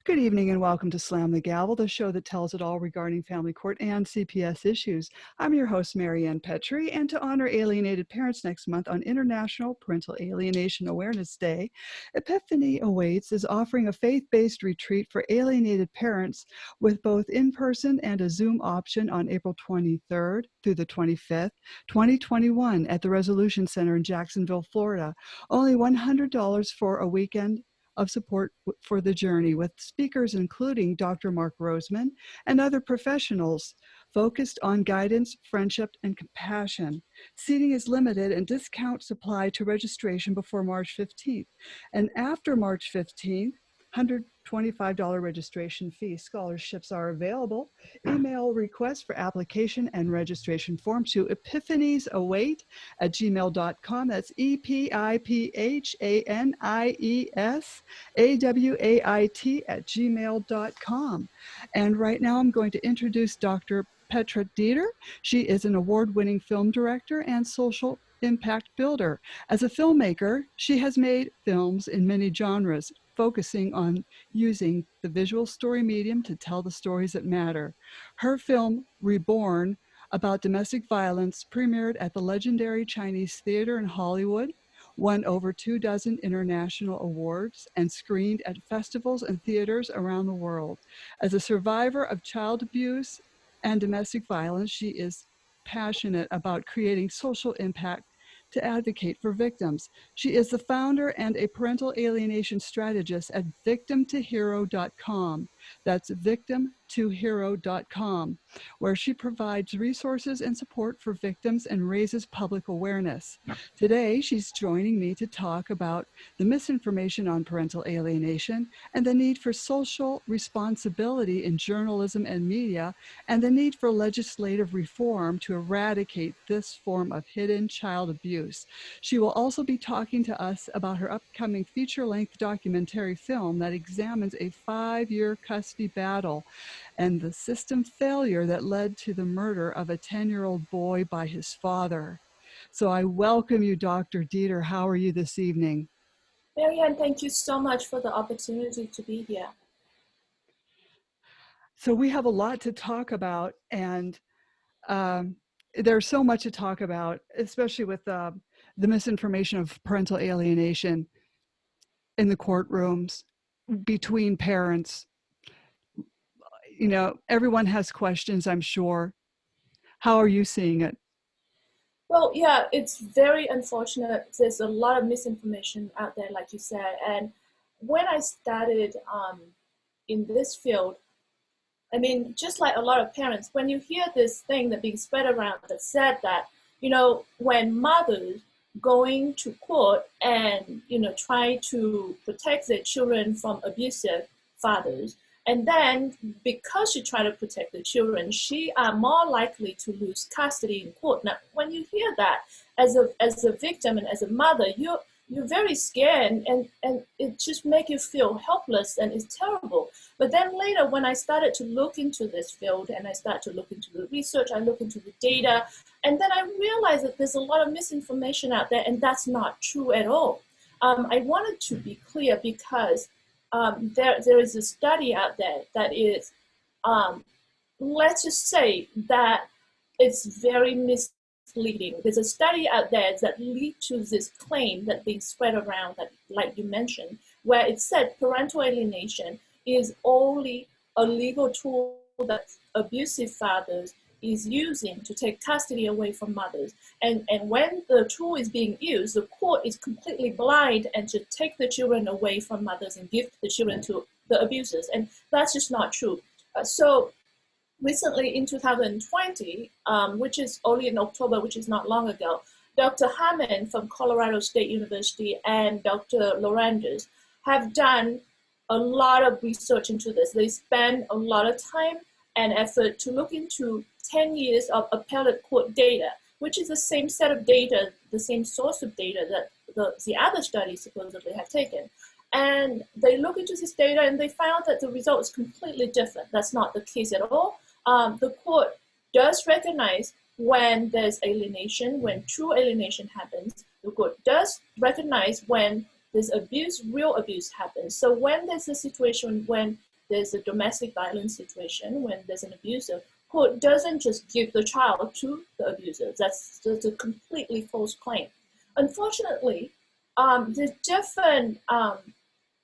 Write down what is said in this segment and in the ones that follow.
Good evening and welcome to Slam the Gavel, the show that tells it all regarding family court and CPS issues. I'm your host, Marianne Petrie, and to honor alienated parents next month on International Parental Alienation Awareness Day, Epiphany Awaits is offering a faith-based retreat for alienated parents with both in-person and a Zoom option on April 23rd through the 25th, 2021 at the Resolution Center in Jacksonville, Florida. Only $100 for a weekend of support for the journey, with speakers including Dr. Mark Roseman and other professionals focused on guidance, friendship, and compassion. Seating is limited and discounts apply to registration before March 15th. And after March 15th, $125 registration fee. Scholarships are available. Email requests for application and registration form to epiphaniesawait@gmail.com. That's EPIPHANIESAWAIT@gmail.com. And right now I'm going to introduce Dr. Petra Deeter. She is an award-winning film director and social impact builder. As a filmmaker, she has made films in many genres, focusing on using the visual story medium to tell the stories that matter. Her film, Reborn, about domestic violence, premiered at the legendary Chinese Theater in Hollywood, won over 24 international awards, and screened at festivals and theaters around the world. As a survivor of child abuse and domestic violence, she is passionate about creating social impact to advocate for victims. She is the founder and a parental alienation strategist at victimtohero.com. That's victimtohero.com, where she provides resources and support for victims and raises public awareness. Today, she's joining me to talk about the misinformation on parental alienation and the need for social responsibility in journalism and media, and the need for legislative reform to eradicate this form of hidden child abuse. She will also be talking to us about her upcoming feature-length documentary film that examines a 5-year custody battle and the system failure that led to the murder of a 10-year-old boy by his father. So I welcome you, Dr. Deeter. How are you this evening? Marianne, thank you so much for the opportunity to be here. So we have a lot to talk about, and there's so much to talk about, especially with the misinformation of parental alienation in the courtrooms, between parents. You know, everyone has questions, I'm sure. How are you seeing it? Well, yeah, it's very unfortunate. There's a lot of misinformation out there, like you said. And when I started in this field, I mean, just like a lot of parents, when you hear this thing that being spread around that said that, you know, when mothers going to court and, you know, try to protect their children from abusive fathers, and then because she tried to protect the children, she are more likely to lose custody in court. Now, when you hear that as a victim and as a mother, you're very scared, and it just makes you feel helpless, and it's terrible. But then later, when I started to look into this field and I started to look into the research, I look into the data, and then I realized that there's a lot of misinformation out there, and that's not true at all. I wanted to be clear because there is a study out there that is, let's just say that it's very misleading. There's a study out there that leads to this claim that being spread around, that, like you mentioned, where it said parental alienation is only a legal tool that abusive fathers is using to take custody away from mothers. And when the tool is being used, the court is completely blind and to take the children away from mothers and give the children to the abusers. And that's just not true. So recently in 2020, which is only in October, which is not long ago, Dr. Hammond from Colorado State University and Dr. Lorenz have done a lot of research into this. They spend a lot of time and effort to look into 10 years of appellate court data, which is the same set of data, the same source of data that the other studies supposedly have taken. And they look into this data and they found that the result is completely different. That's not the case at all. The court does recognize when there's alienation, when true alienation happens. The court does recognize when there's abuse, real abuse happens. So when there's a situation when there's a domestic violence situation, when there's an abuser, who doesn't just give the child to the abuser. That's a completely false claim. Unfortunately, the different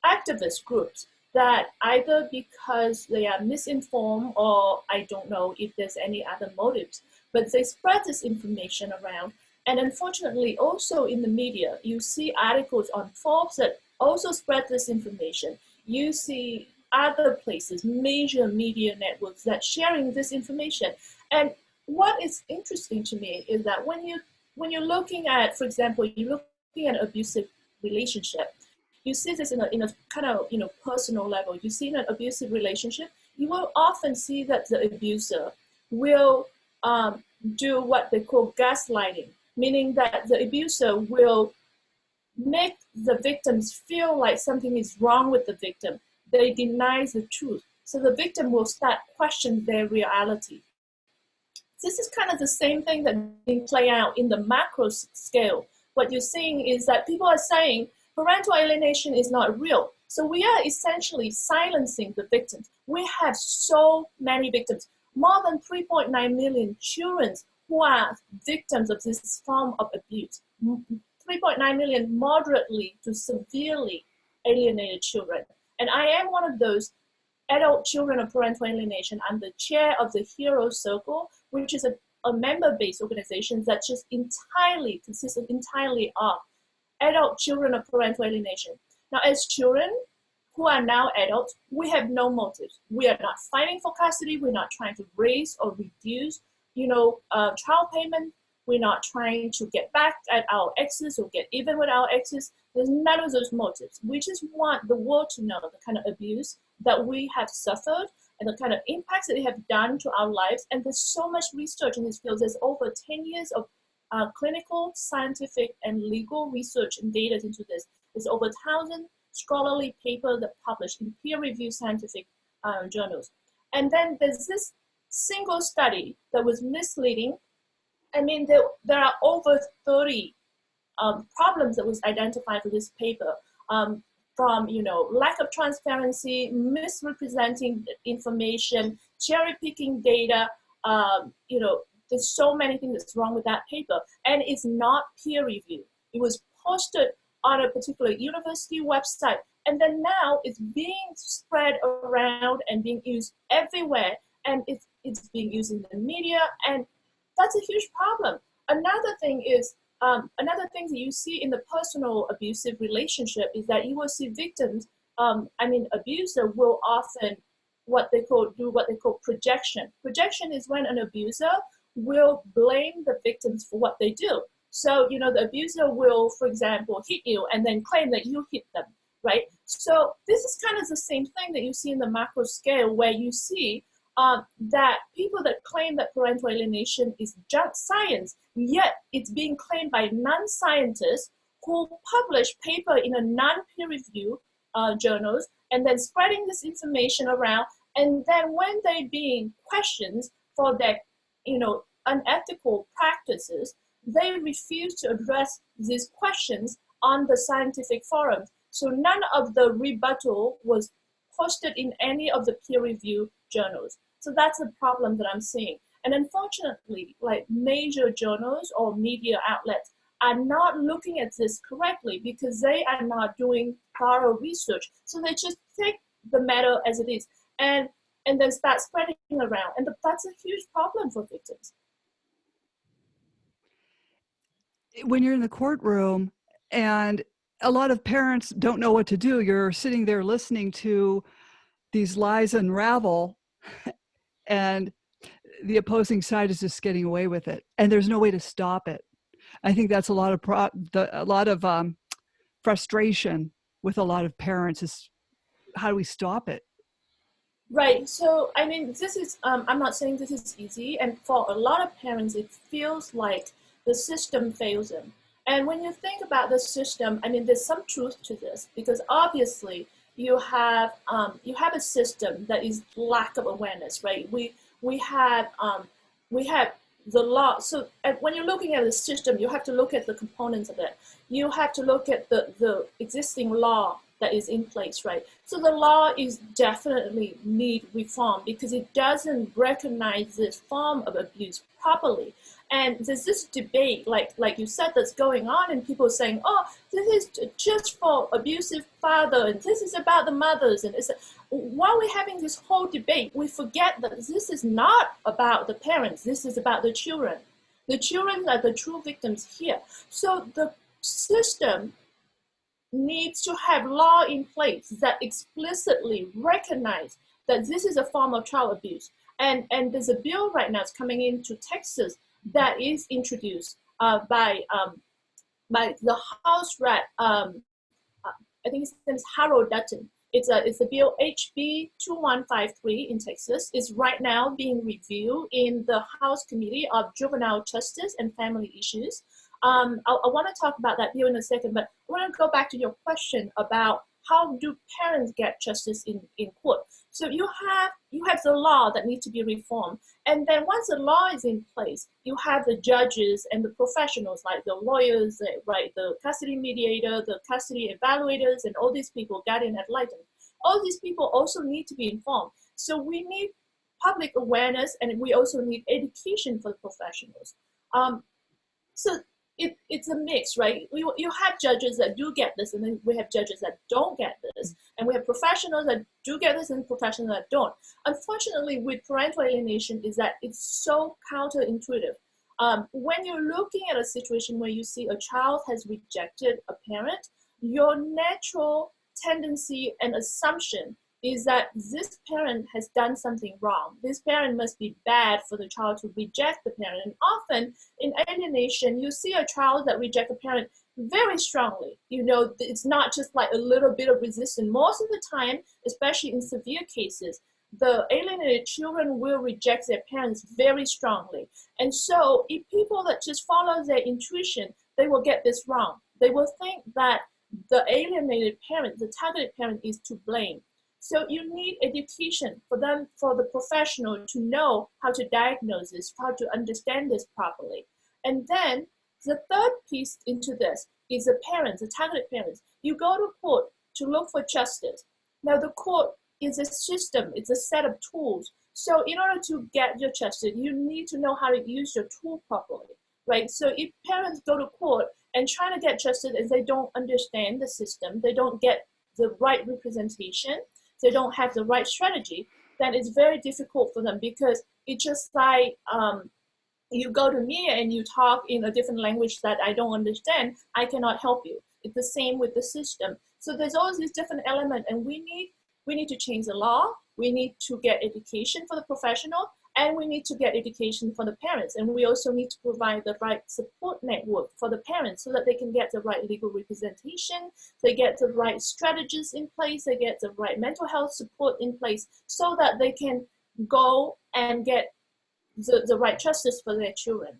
activist groups that either because they are misinformed or I don't know if there's any other motives, but they spread this information around. And unfortunately, also in the media, you see articles on Forbes that also spread this information. You see other places, major media networks that sharing this information. And what is interesting to me is that when you're looking at, for example, you're looking at abusive relationship, you see this in a kind of personal level. You see in an abusive relationship, you will often see that the abuser will do what they call gaslighting, meaning that the abuser will make the victims feel like something is wrong with the victim. They deny the truth. So the victim will start questioning their reality. This is kind of the same thing that being play out in the macro scale. What you're seeing is that people are saying parental alienation is not real. So we are essentially silencing the victims. We have so many victims, more than 3.9 million children who are victims of this form of abuse. 3.9 million moderately to severely alienated children. And I am one of those adult children of parental alienation. I'm the chair of the Hero Circle, which is a member-based organization that just entirely consists entirely of adult children of parental alienation. Now, as children who are now adults, we have no motives. We are not fighting for custody. We're not trying to raise or reduce, child payment. We're not trying to get back at our exes or get even with our exes. There's none of those motives. We just want the world to know the kind of abuse that we have suffered and the kind of impacts that they have done to our lives. And there's so much research in this field. There's over 10 years of clinical, scientific, and legal research and data into this. There's over 1,000 scholarly papers that published in peer-reviewed scientific journals. And then there's this single study that was misleading. I mean, there are over 30 problems that was identified for this paper, from lack of transparency, misrepresenting information, cherry picking data. There's so many things that's wrong with that paper, and it's not peer reviewed. It was posted on a particular university website, and then now it's being spread around and being used everywhere, and it's being used in the media, and that's a huge problem. Another thing that you see in the personal abusive relationship is that you will see victims, abuser will often do what they call projection. Projection is when an abuser will blame the victims for what they do. So, the abuser will, for example, hit you and then claim that you hit them, right? So this is kind of the same thing that you see in the macro scale, where you see that people that claim that parental alienation is junk science, yet it's being claimed by non-scientists who publish paper in a non-peer review journals, and then spreading this information around. And then when they being questioned for their, unethical practices, they refuse to address these questions on the scientific forums. So none of the rebuttal was posted in any of the peer review journals. So that's the problem that I'm seeing. And unfortunately, like major journals or media outlets are not looking at this correctly because they are not doing thorough research. So they just take the matter as it is and then start spreading around. And that's a huge problem for victims. When you're in the courtroom and a lot of parents don't know what to do, you're sitting there listening to these lies unravel, and the opposing side is just getting away with it, and there's no way to stop it. I think that's a lot of frustration with a lot of parents is, how do we stop it? Right. So, this is, I'm not saying this is easy. And for a lot of parents, it feels like the system fails them. And when you think about the system, there's some truth to this, because obviously you have a system that is lack of awareness, right? We have the law. So when you're looking at the system, you have to look at the components of it. You have to look at the existing law that is in place, right? So the law is definitely need reform because it doesn't recognize this form of abuse properly. And there's this debate, like you said, that's going on, and people saying, "Oh, this is just for abusive father, and this is about the mothers." And it's, while we're having this whole debate, we forget that this is not about the parents. This is about the children. The children are the true victims here. So the system needs to have law in place that explicitly recognize that this is a form of child abuse. And there's a bill right now that's coming into Texas that is introduced by the House Rep. I think his name is Harold Dutton. It's a bill HB 2153 in Texas. It's right now being reviewed in the House Committee of Juvenile Justice and Family Issues. I want to talk about that bill in a second, but I want to go back to your question about how do parents get justice in court. So you have the law that needs to be reformed, and then once the law is in place, you have the judges and the professionals like the lawyers, right, the custody mediator, the custody evaluators, and all these people, guardian ad litem. All these people also need to be informed. So we need public awareness, and we also need education for the professionals. So it's a mix, right? You have judges that do get this, and then we have judges that don't get this, and we have professionals that do get this and professionals that don't. Unfortunately, with parental alienation is that it's so counterintuitive. When you're looking at a situation where you see a child has rejected a parent, your natural tendency and assumption is that this parent has done something wrong. This parent must be bad for the child to reject the parent. And often in alienation, you see a child that rejects a parent very strongly. You know, it's not just like a little bit of resistance. Most of the time, especially in severe cases, the alienated children will reject their parents very strongly. And so if people that just follow their intuition, they will get this wrong. They will think that the alienated parent, the targeted parent, is to blame. So you need education for them, for the professional to know how to diagnose this, how to understand this properly. And then the third piece into this is the parents, the targeted parents. You go to court to look for justice. Now the court is a system, it's a set of tools. So in order to get your justice, you need to know how to use your tool properly, right? So if parents go to court and try to get justice and they don't understand the system, they don't get the right representation, they don't have the right strategy, then it's very difficult for them, because it's just like you go to me and you talk in a different language that I don't understand, I cannot help you. It's the same with the system. So there's always these different elements, and we need to change the law, we need to get education for the professional, and we need to get education for the parents. And we also need to provide the right support network for the parents so that they can get the right legal representation, they get the right strategies in place, they get the right mental health support in place so that they can go and get the right justice for their children.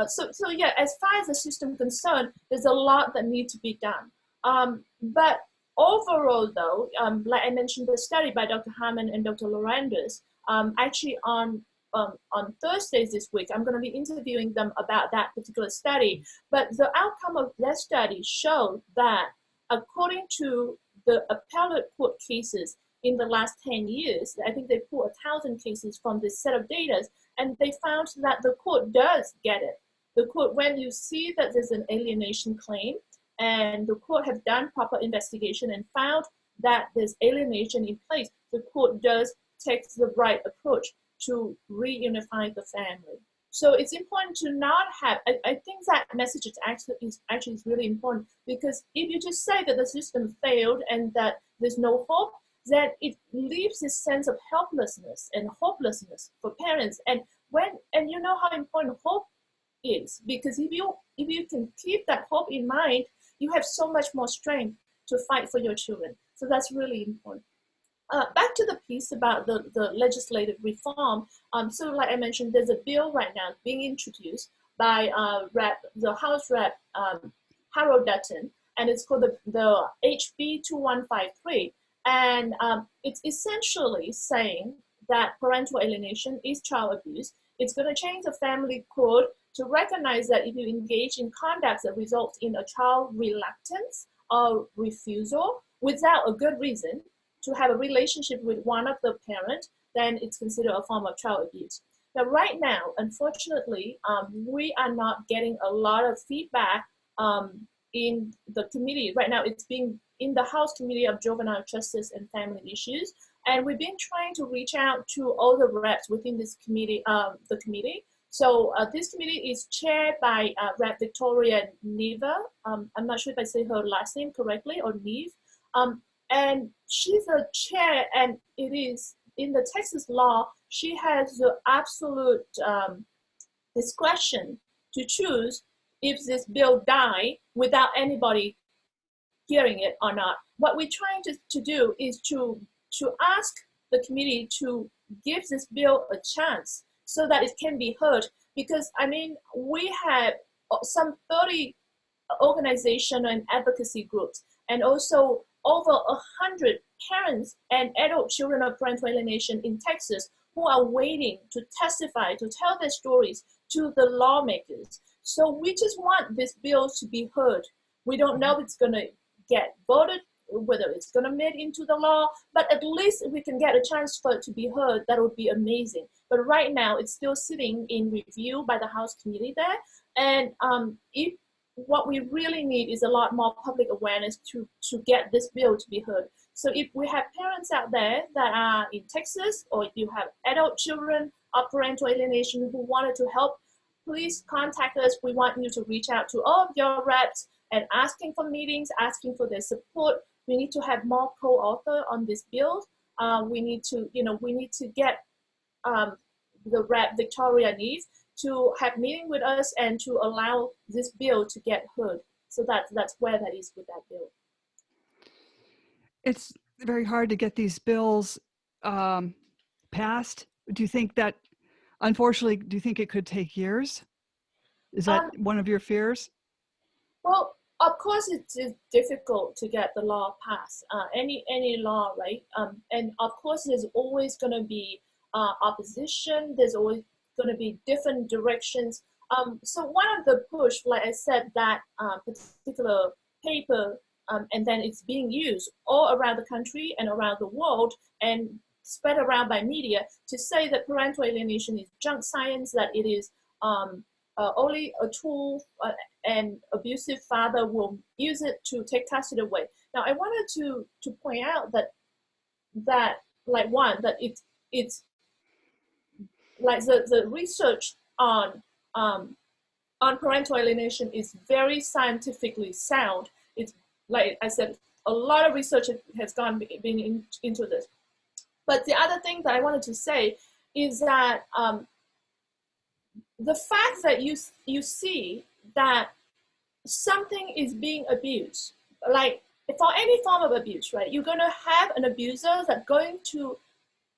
So yeah, as far as the system is concerned, there's a lot that needs to be done. But overall though, like I mentioned, the study by Dr. Harmon and Dr. Lorandes, actually on Thursdays this week, I'm going to be interviewing them about that particular study. But the outcome of that study showed that according to the appellate court cases in the last 10 years, I think they pulled 1,000 cases from this set of data, and they found that the court does get it. The court, when you see that there's an alienation claim, and the court have done proper investigation and found that there's alienation in place, the court does take the right approach to reunify the family. So it's important to not have, I think that message is actually really important, because if you just say that the system failed and that there's no hope, then it leaves this sense of helplessness and hopelessness for parents. And you know how important hope is, because if you can keep that hope in mind, you have so much more strength to fight for your children. So that's really important. Back to the piece about the legislative reform. So like I mentioned, there's a bill right now being introduced by the House Rep Harold Dutton, and it's called the HB 2153. And it's essentially saying that parental alienation is child abuse. It's going to change the family code to recognize that if you engage in conduct that results in a child reluctance or refusal without a good reason to have a relationship with one of the parents, then it's considered a form of child abuse. Now, right now, unfortunately, we are not getting a lot of feedback in the committee. Right now, it's being in the House Committee of Juvenile Justice and Family Issues, and we've been trying to reach out to all the reps within this committee, So this committee is chaired by Rep. Victoria Neva. I'm not sure if I say her last name correctly, or Neve. And she's a chair, and it is in the Texas law, she has the absolute discretion to choose if this bill die without anybody hearing it or not. What we're trying to do is to ask the committee to give this bill a chance so that it can be heard. Because, I mean, we have some 30 organization and advocacy groups, and also over 100 parents and adult children of parental alienation in Texas who are waiting to testify, to tell their stories to the lawmakers. So we just want this bill to be heard. We don't know if it's going to get voted, whether it's going to make into the law, but at least if we can get a chance for it to be heard, that would be amazing. But right now, it's still sitting in review by the House Committee there. And if what we really need is a lot more public awareness to get this bill to be heard. So if we have parents out there that are in Texas, or if you have adult children of parental alienation who wanted to help, please contact us. We want you to reach out to all of your reps and asking for meetings, asking for their support. We need to have more co-author on this bill. We need to get the Rep. Victoria Neve to have meeting with us and to allow this bill to get heard. So that's where that is with that bill. It's very hard to get these bills passed. Do you think that, unfortunately, do you think it could take years? Is that one of your fears? Well, of course, it's difficult to get the law passed, any law, right? And of course, there's always going to be opposition. There's always going to be different directions. So one of the push, like I said, that particular paper, and then it's being used all around the country and around the world and spread around by media to say that parental alienation is junk science, that it is only a tool, and abusive father will use it to take custody away. Now, I wanted to point out that it's like the research on parental alienation is very scientifically sound. It's like I said, a lot of research has been into this. But the other thing that I wanted to say is that the fact that you see that something is being abused, like for any form of abuse, right? You're going to have an abuser that's going to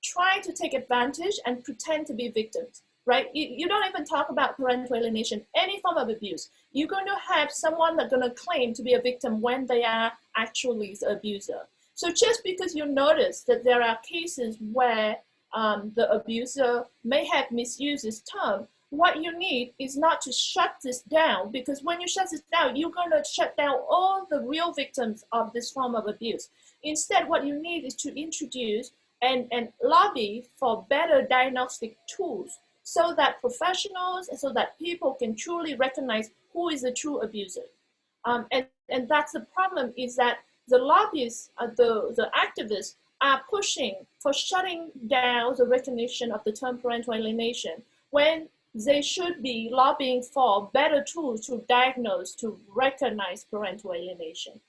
try to take advantage and pretend to be victims, right? You don't even talk about parental alienation, any form of abuse. You're going to have someone that's going to claim to be a victim when they are actually the abuser. So just because you notice that there are cases where the abuser may have misused this term, what you need is not to shut this down, because when you shut this down, you're going to shut down all the real victims of this form of abuse. Instead, what you need is to introduce and lobby for better diagnostic tools so that professionals and so that people can truly recognize who is the true abuser. And that's the problem, is that the lobbyists, the activists are pushing for shutting down the recognition of the term parental alienation when they should be lobbying for better tools to diagnose, to recognize parental alienation.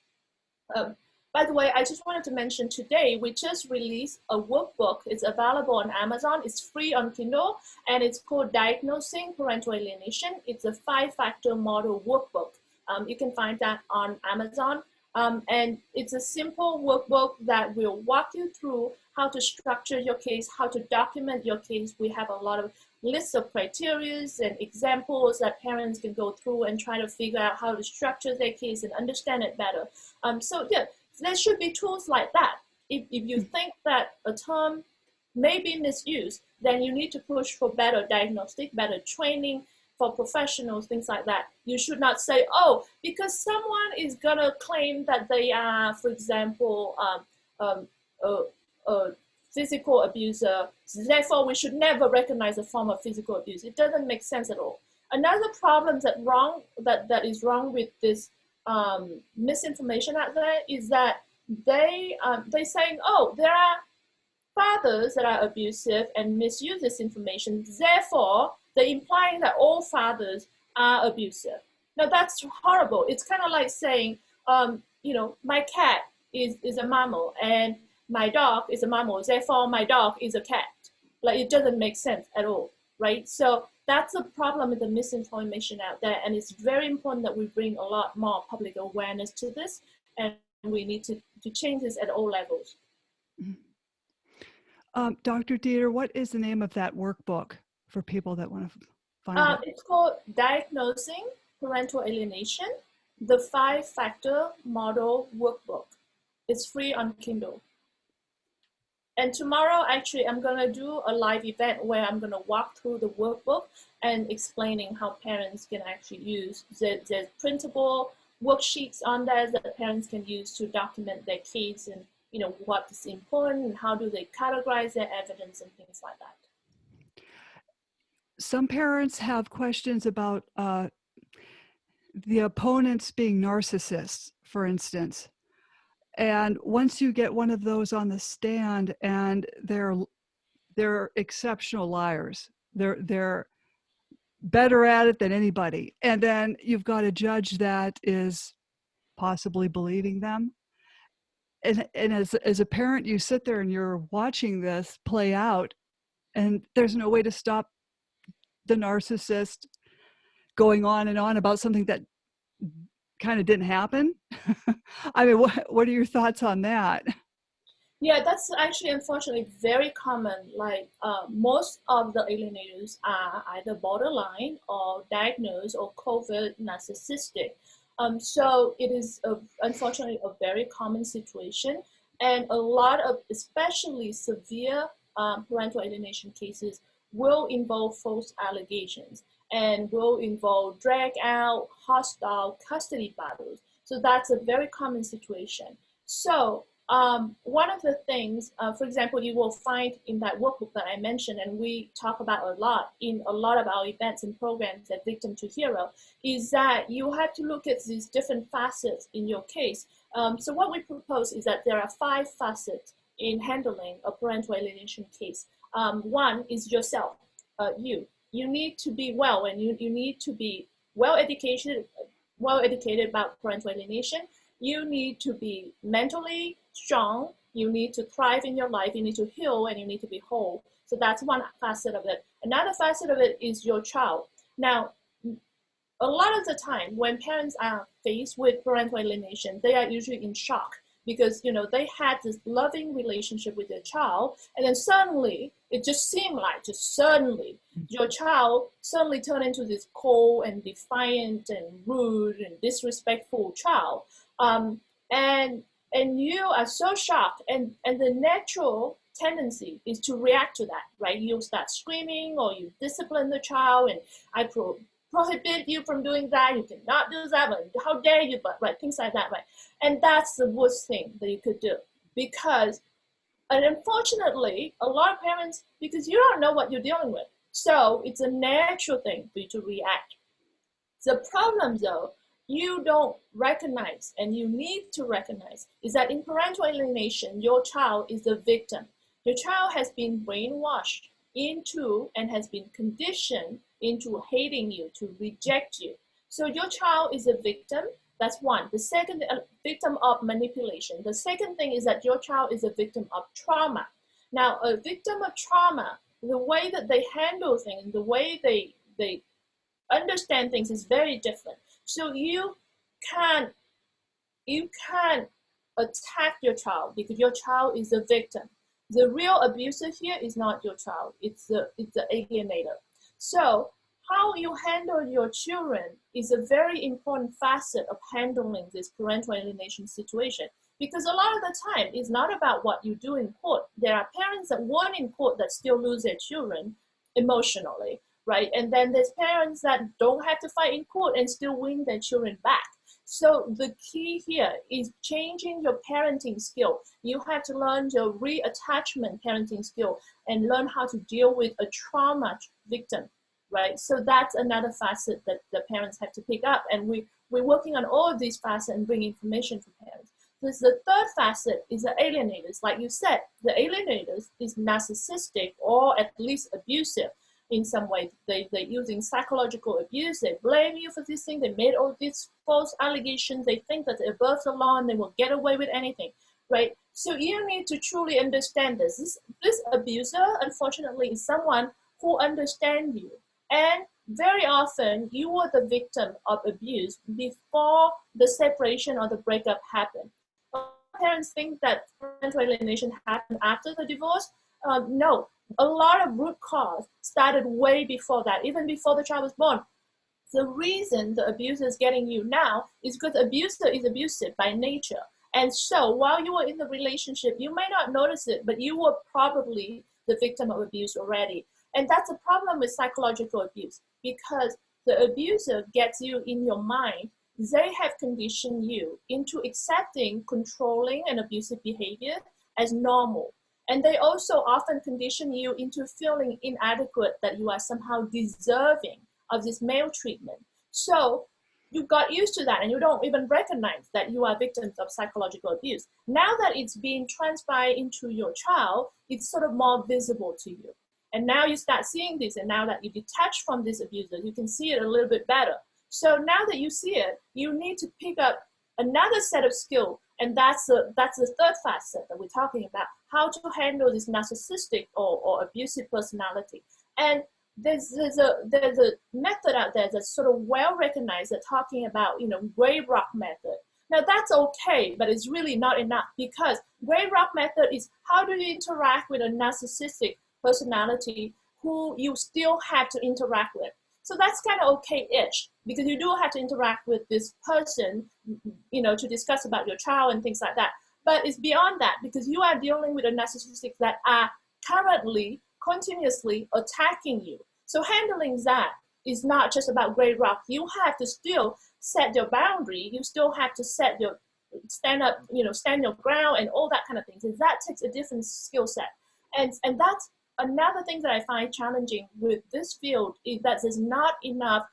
By the way, I just wanted to mention today, we just released a workbook. It's available on Amazon. It's free on Kindle, and it's called Diagnosing Parental Alienation. It's a 5-factor model workbook. You can find that on Amazon. And it's a simple workbook that will walk you through how to structure your case, how to document your case. We have a lot of lists of criteria and examples that parents can go through and try to figure out how to structure their case and understand it better. So yeah, there should be tools like that. If you think that a term may be misused, then you need to push for better diagnostic, better training for professionals, things like that. You should not say, oh, because someone is gonna claim that they are, for example, a physical abuser, therefore we should never recognize a form of physical abuse. It doesn't make sense at all. Another problem that is wrong with this misinformation out there is that they saying, oh, there are fathers that are abusive and misuse this information. Therefore, they're implying that all fathers are abusive. Now that's horrible. It's kind of like saying, my cat is a mammal and my dog is a mammal. Therefore, my dog is a cat. Like, it doesn't make sense at all, right? So that's the problem with the misinformation out there, and it's very important that we bring a lot more public awareness to this, and we need to change this at all levels. Dr. Deeter, what is the name of that workbook for people that want to find it? It's called Diagnosing Parental Alienation, the 5-Factor Model Workbook. It's free on Kindle. And tomorrow, actually, I'm going to do a live event where I'm going to walk through the workbook and explaining how parents can actually use. There's printable worksheets on there that parents can use to document their kids and what is important and how do they categorize their evidence and things like that. Some parents have questions about the opponents being narcissists, for instance. And once you get one of those on the stand and they're exceptional liars, they're better at it than anybody. And then you've got a judge that is possibly believing them. And as a parent, you sit there and you're watching this play out, and there's no way to stop the narcissist going on and on about something that kind of didn't happen. I mean, what are your thoughts on that? Yeah, that's actually unfortunately very common. Like most of the alienators are either borderline or diagnosed or covert narcissistic. So it is unfortunately a very common situation, and a lot of especially severe parental alienation cases will involve false allegations and will involve drag out, hostile custody battles. So that's a very common situation. So one of the things, for example, you will find in that workbook that I mentioned, and we talk about a lot in a lot of our events and programs at Victim to Hero, is that you have to look at these different facets in your case. So what we propose is that there are 5 facets in handling a parental alienation case. One is yourself, you. You need to be well, and you need to be well educated about parental alienation. You need to be mentally strong. You need to thrive in your life. You need to heal, and you need to be whole. So that's one facet of it. Another facet of it is your child. Now, a lot of the time when parents are faced with parental alienation, they are usually in shock because they had this loving relationship with their child, and then suddenly it just seemed like suddenly your child suddenly turned into this cold and defiant and rude and disrespectful child, and you are so shocked, and the natural tendency is to react to that, right? You'll start screaming, or you discipline the child, and I prohibit you from doing that. You cannot do that. But how dare you? But right, things like that, right? And that's the worst thing that you could do, because, and unfortunately, a lot of parents, because you don't know what you're dealing with, so it's a natural thing for you to react. The problem, though, you don't recognize, and you need to recognize, is that in parental alienation, your child is the victim. Your child has been brainwashed into and has been conditioned into hating you, to reject you. So your child is a victim. That's one. The second, a victim of manipulation. The second thing is that your child is a victim of trauma. Now, a victim of trauma, the way that they handle things, the way they understand things is very different. So you can't attack your child because your child is a victim. The real abuser here is not your child, it's the alienator. So how you handle your children is a very important facet of handling this parental alienation situation. Because a lot of the time, it's not about what you do in court. There are parents that won in court that still lose their children emotionally. right? And then there's parents that don't have to fight in court and still win their children back. So the key here is changing your parenting skill. You have to learn your reattachment parenting skill and learn how to deal with a trauma victim, right? So that's another facet that the parents have to pick up. And we're working on all of these facets and bring information for parents. This, the third facet is the alienators. Like you said, the alienators is narcissistic or at least abusive in some way. They're using psychological abuse. They blame you for this thing. They made all these false allegations. They think that they're above the law and they will get away with anything, right? So you need to truly understand this. This abuser, unfortunately, is someone who understands you. And very often, you were the victim of abuse before the separation or the breakup happened. Parents think that parental alienation happened after the divorce. No, a lot of root cause started way before that, even before the child was born. The reason the abuser is getting you now is because the abuser is abusive by nature. And so while you were in the relationship, you may not notice it, but you were probably the victim of abuse already. And that's a problem with psychological abuse, because the abuser gets you in your mind. They have conditioned you into accepting controlling and abusive behavior as normal. And they also often condition you into feeling inadequate, that you are somehow deserving of this male treatment. So you got used to that and you don't even recognize that you are victims of psychological abuse. Now that it's being transpired into your child, it's sort of more visible to you. And now you start seeing this, and now that you detach from this abuser, you can see it a little bit better. So now that you see it, you need to pick up another set of skills, and that's the third facet that we're talking about, how to handle this narcissistic or abusive personality. And there's a method out there that's sort of well recognized, that talking about, gray rock method. Now that's okay, but it's really not enough, because gray rock method is how do you interact with a narcissistic personality who you still have to interact with. So that's kind of okay-ish, because you do have to interact with this person, to discuss about your child and things like that. But it's beyond that, because you are dealing with a narcissistic that are currently continuously attacking you. So handling that is not just about gray rock. You have to still set your boundary. You still have to stand your ground and all that kind of things. And that takes a different skill set. And that's another thing that I find challenging with this field, is that there's not enough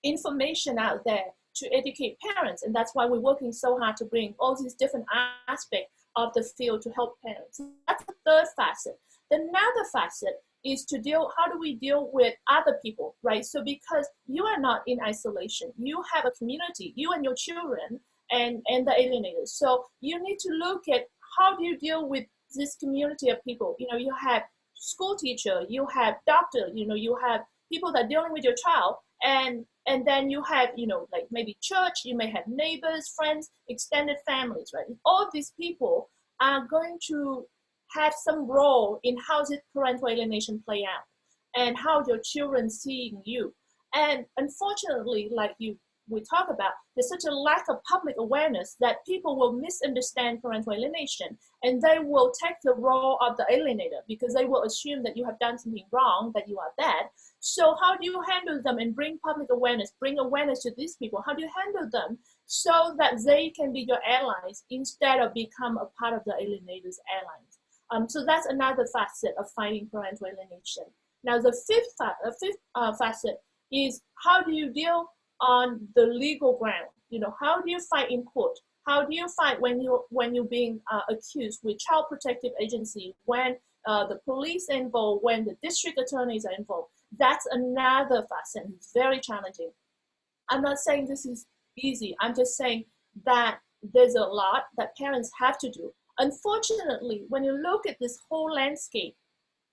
information out there to educate parents. And that's why we're working so hard to bring all these different aspects of the field to help parents. So that's the third facet. Another facet is how do we deal with other people, right? So because you are not in isolation, you have a community, you and your children and the alienators. So you need to look at how do you deal with this community of people. You have school teacher, you have doctor, you have people that are dealing with your child, and then you have, like maybe church, you may have neighbors, friends, extended families, right? All these people are going to have some role in how this parental alienation play out and how your children seeing you. And unfortunately, like we talk about, there's such a lack of public awareness that people will misunderstand parental alienation, and they will take the role of the alienator because they will assume that you have done something wrong, that you are bad. So how do you handle them and bring public awareness, bring awareness to these people? How do you handle them so that they can be your allies instead of become a part of the alienator's allies? So that's another facet of fighting parental alienation. Now the fifth facet is how do you deal on the legal ground? How do you fight in court? How do you fight when you're being accused with child protective agency, when the police are involved, when the district attorneys are involved? That's another facet. It's very challenging. I'm not saying this is easy. I'm just saying that there's a lot that parents have to do. Unfortunately, when you look at this whole landscape,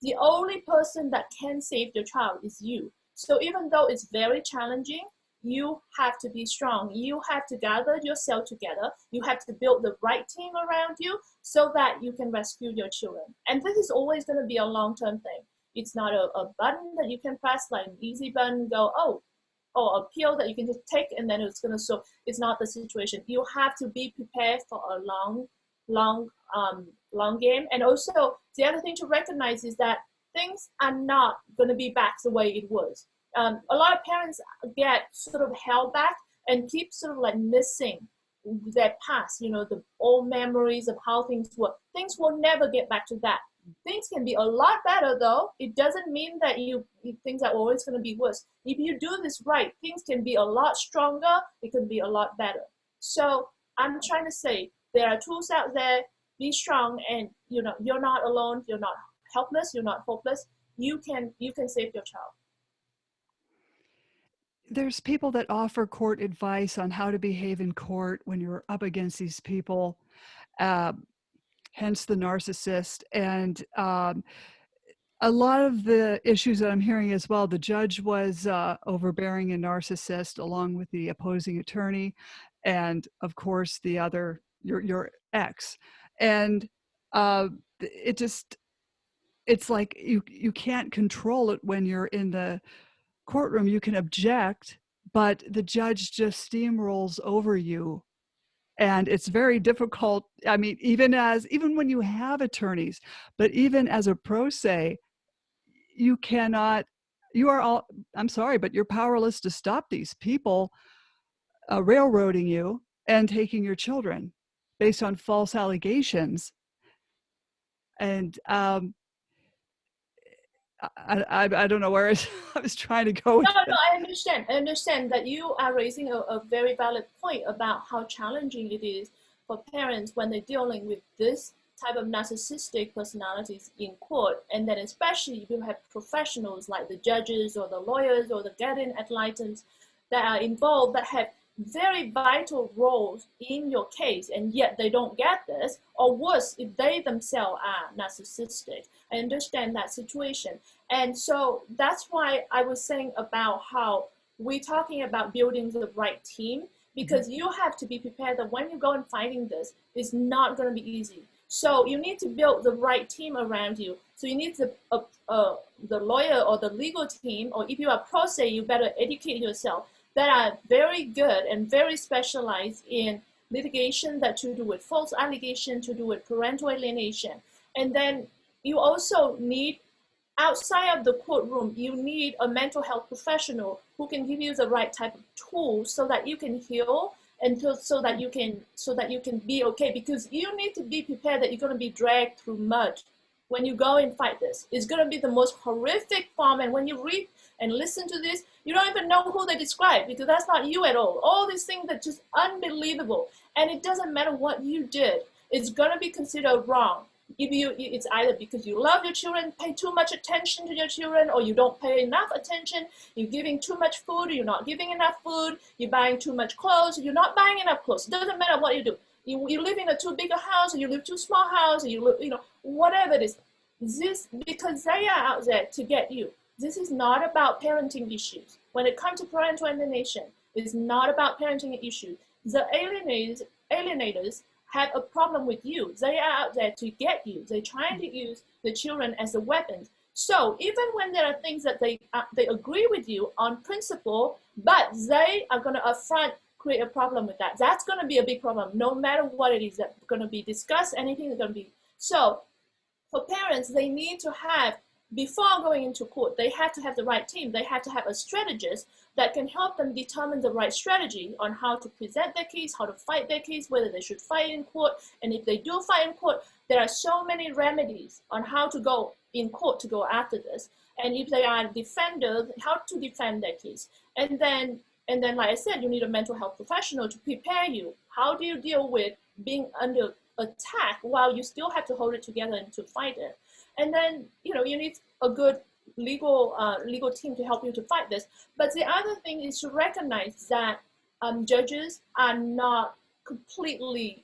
the only person that can save your child is you. So even though it's very challenging, you have to be strong. You have to gather yourself together. You have to build the right team around you so that you can rescue your children. And this is always going to be a long-term thing. It's not a button that you can press, like an easy button, go, or a pill that you can just take and then it's going to solve. It's not the situation. You have to be prepared for a long game. And also, the other thing to recognize is that things are not going to be back the way it was. A lot of parents get sort of held back and keep sort of like missing their past, the old memories of how things were. Things will never get back to that. Things can be a lot better though. It doesn't mean that things are always going to be worse. If you do this right, things can be a lot stronger. It can be a lot better. So I'm trying to say there are tools out there. Be strong, and you're not alone. You're not helpless. You're not hopeless. You can save your child. There's people that offer court advice on how to behave in court when you're up against these people, hence the narcissist. And a lot of the issues that I'm hearing as well, the judge was overbearing and narcissist, along with the opposing attorney, and of course the other, your ex. And it's like you can't control it when you're in the courtroom. You can object, but the judge just steamrolls over you, and it's very difficult. I mean, even when you have attorneys, but even as a pro se, you cannot. I'm sorry, but you're powerless to stop these people railroading you and taking your children based on false allegations. And I don't know where I was trying to go with No, it. I understand. I understand that you are raising a very valid point about how challenging it is for parents when they're dealing with this type of narcissistic personalities in court. And then especially if you have professionals like the judges or the lawyers or the guardian ad litem that are involved, that have very vital roles in your case, and yet they don't get this, or worse, if they themselves are narcissistic. I understand that situation. And so that's why I was saying about how we're talking about building the right team, because you have to be prepared that when you go and fighting this, it's not going to be easy. So you need to build the right team around you. So you need the lawyer or the legal team, or if you are pro se, you better educate yourself, that are very good and very specialized in litigation that to do with false allegation, to do with parental alienation. And then you also need, outside of the courtroom, you need a mental health professional who can give you the right type of tools so that you can heal, and so that you can be okay, because you need to be prepared that you're going to be dragged through mud when you go and fight this. It's going to be the most horrific form, and when you read and listen to this, you don't even know who they describe, because that's not you at all. All these things that just unbelievable, and it doesn't matter what you did, it's going to be considered wrong. It's either because you love your children, pay too much attention to your children, or you don't pay enough attention, you're giving too much food, or you're not giving enough food, you're buying too much clothes, or you're not buying enough clothes. It doesn't matter what you do. You live in a too big a house, or you live too small house, or you live, whatever it is. This, because they are out there to get you. This is not about parenting issues. When it comes to parental alienation, it's not about parenting issues. The alienators have a problem with you. They are out there to get you. They're trying to use the children as a weapon. So even when there are things that they agree with you on principle, but they are going to upfront create a problem with that. That's going to be a big problem, no matter what it is that's going to be discussed, anything that's going to be. So for parents, they need to have, before going into court, they have to have the right team. They have to have a strategist that can help them determine the right strategy on how to present their case, how to fight their case, whether they should fight in court. And if they do fight in court, there are so many remedies on how to go in court to go after this. And if they are defenders, how to defend their case. And then, like I said, you need a mental health professional to prepare you. How do you deal with being under attack while you still have to hold it together and to fight it? And then, you need a good legal team to help you to fight this. But the other thing is to recognize that judges are not completely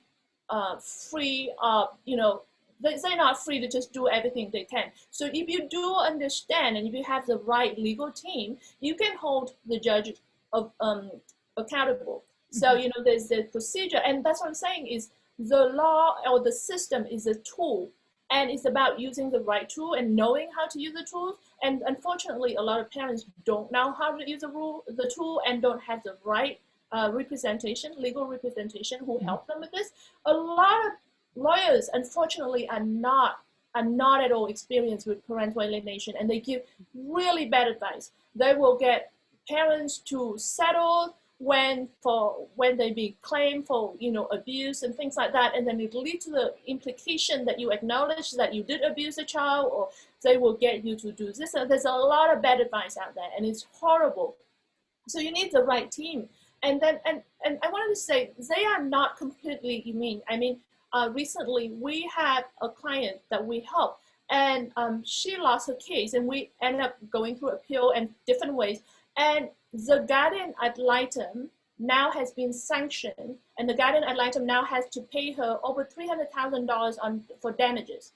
free of, they're not free to just do everything they can. So if you do understand, and if you have the right legal team, you can hold the judge accountable. So, there's the procedure, and that's what I'm saying is the law or the system is a tool. And it's about using the right tool and knowing how to use the tools. And unfortunately, a lot of parents don't know how to use the tool, and don't have the right legal representation who help them with this. A lot of lawyers, unfortunately, are not are not at all experienced with parental alienation, and they give really bad advice. They will get parents to settle when they be claimed for abuse and things like that, and then it leads to the implication that you acknowledge that you did abuse a child, or they will get you to do this. So there's a lot of bad advice out there, and it's horrible. So you need the right team. And then and I wanted to say they are not completely immune. I mean, recently we had a client that we helped, and she lost her case, and we ended up going through appeal and different ways. And the guardian ad litem now has been sanctioned, and the guardian ad litem now has to pay her over $300,000 for damages.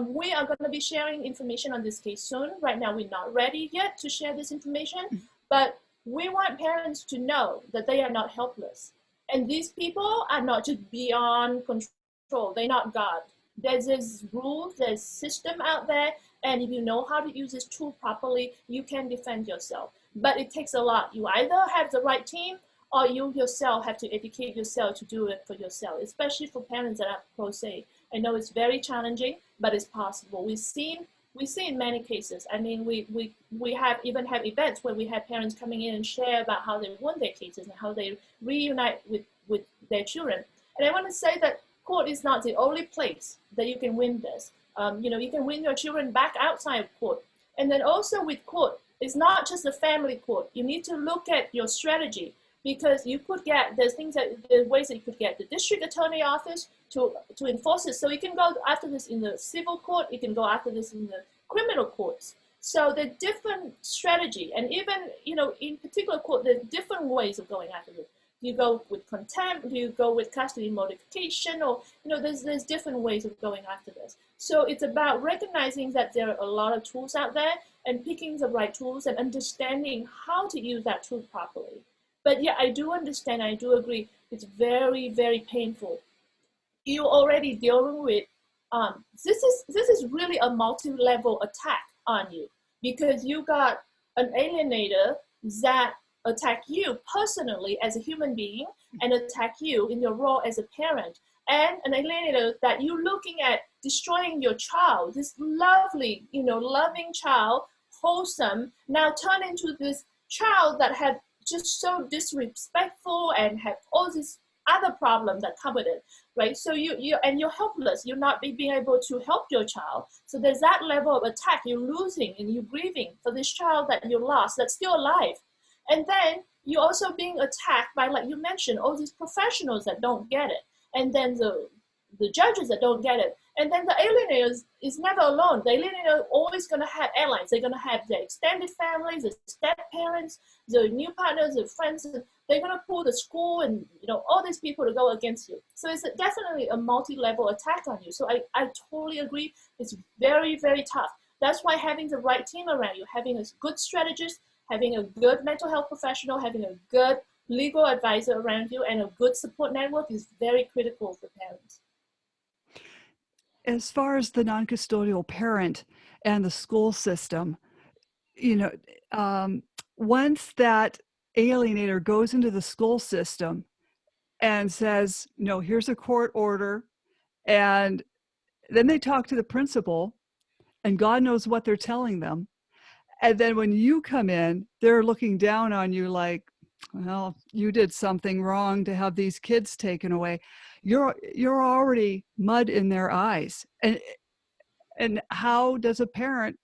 We are going to be sharing information on this case soon. Right now, we're not ready yet to share this information, but we want parents to know that they are not helpless. And these people are not just beyond control. They're not God. There's rules, there's system out there, and if you know how to use this tool properly, you can defend yourself. But it takes a lot. You either have the right team, or you yourself have to educate yourself to do it for yourself, especially for parents that are pro se. I know it's very challenging, but it's possible. We've seen many cases. I mean, we have even have events where we have parents coming in and share about how they won their cases and how they reunite with their children. And I want to say that court is not the only place that you can win this. You can win your children back outside of court. And then also with court, it's not just the family court. You need to look at your strategy, because you could get, there's ways that you could get the district attorney office to enforce it. So you can go after this in the civil court, you can go after this in the criminal courts. So the different strategy, and even, in particular court, there's different ways of going after this. Do you go with contempt? Do you go with custody modification? Or, there's different ways of going after this. So it's about recognizing that there are a lot of tools out there and picking the right tools and understanding how to use that tool properly. But yeah, I do understand, I do agree, it's very, very painful. You're already dealing with, this is really a multi-level attack on you, because you got an alienator that attack you personally as a human being and attack you in your role as a parent, and an alienator that you're looking at destroying your child, this lovely, loving child, wholesome, now turn into this child that had just so disrespectful and have all these other problems that come with it, right? So you're helpless. You're not being able to help your child. So there's that level of attack. You're losing and you're grieving for this child that you lost that's still alive. And then you're also being attacked by, like you mentioned, all these professionals that don't get it. And then the judges that don't get it. And then the alienators is never alone. The alienator is always going to have allies. They're going to have their extended families, the step-parents, the new partners, the friends. They're going to pull the school and all these people to go against you. So it's definitely a multi-level attack on you. So I totally agree. It's very, very tough. That's why having the right team around you, having a good strategist, having a good mental health professional, having a good legal advisor around you, and a good support network is very critical for parents. As far as the non-custodial parent and the school system, once that alienator goes into the school system and says, no, here's a court order, and then they talk to the principal, and God knows what they're telling them. And then when you come in, they're looking down on you like, well, you did something wrong to have these kids taken away. You're already mud in their eyes. And how does a parent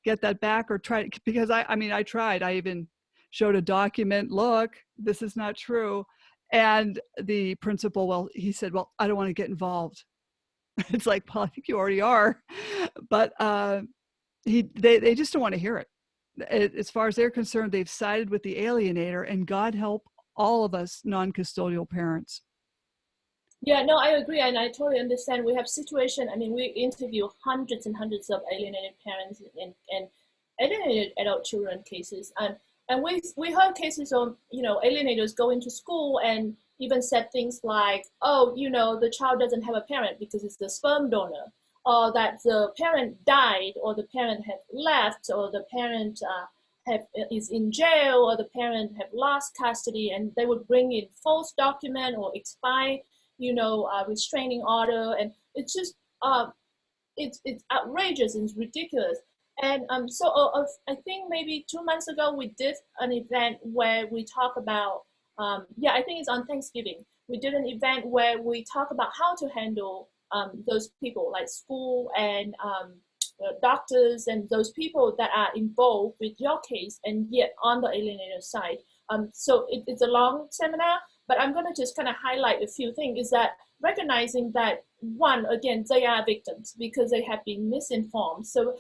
get that back or try? Because I tried. I even showed a document. Look, this is not true. And the principal, he said, well, I don't want to get involved. It's like, well, I think you already are. But they just don't want to hear it. As far as they're concerned, they've sided with the alienator, and God help all of us non-custodial parents. Yeah, no, I agree, and I totally understand. We have situation. I mean, we interview hundreds and hundreds of alienated parents and alienated adult children cases, and we heard cases of alienators going to school and even said things like, oh, the child doesn't have a parent because it's the sperm donor, or that the parent died, or the parent had left, or the parent is in jail, or the parent have lost custody, and they would bring in false document or expire restraining order. And it's just it's outrageous and it's ridiculous. And I think maybe 2 months ago we did an event where we talk about yeah, I think it's on Thanksgiving. We did an event where we talk about how to handle those people like school and doctors and those people that are involved with your case and yet on the alienator side. It's a long seminar, but I'm going to just kind of highlight a few things. Is that recognizing that one, again, they are victims because they have been misinformed. So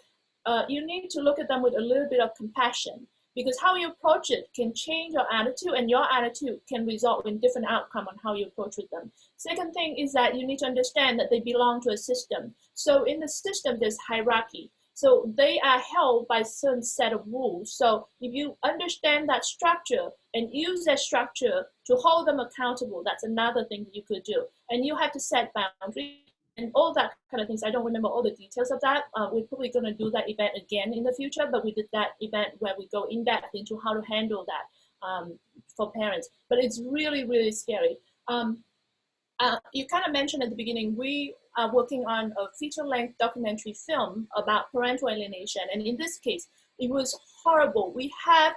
you need to look at them with a little bit of compassion, because how you approach it can change your attitude, and your attitude can result in different outcome on how you approach with them. Second thing is that you need to understand that they belong to a system. So in the system, there's hierarchy. So they are held by a certain set of rules. So if you understand that structure and use that structure to hold them accountable, that's another thing that you could do. And you have to set boundaries and all that kind of things. I don't remember all the details of that. We're probably going to do that event again in the future, but we did that event where we go in depth into how to handle that for parents. But it's really, really scary. You kind of mentioned at the beginning, we are working on a feature-length documentary film about parental alienation. And in this case, it was horrible. We had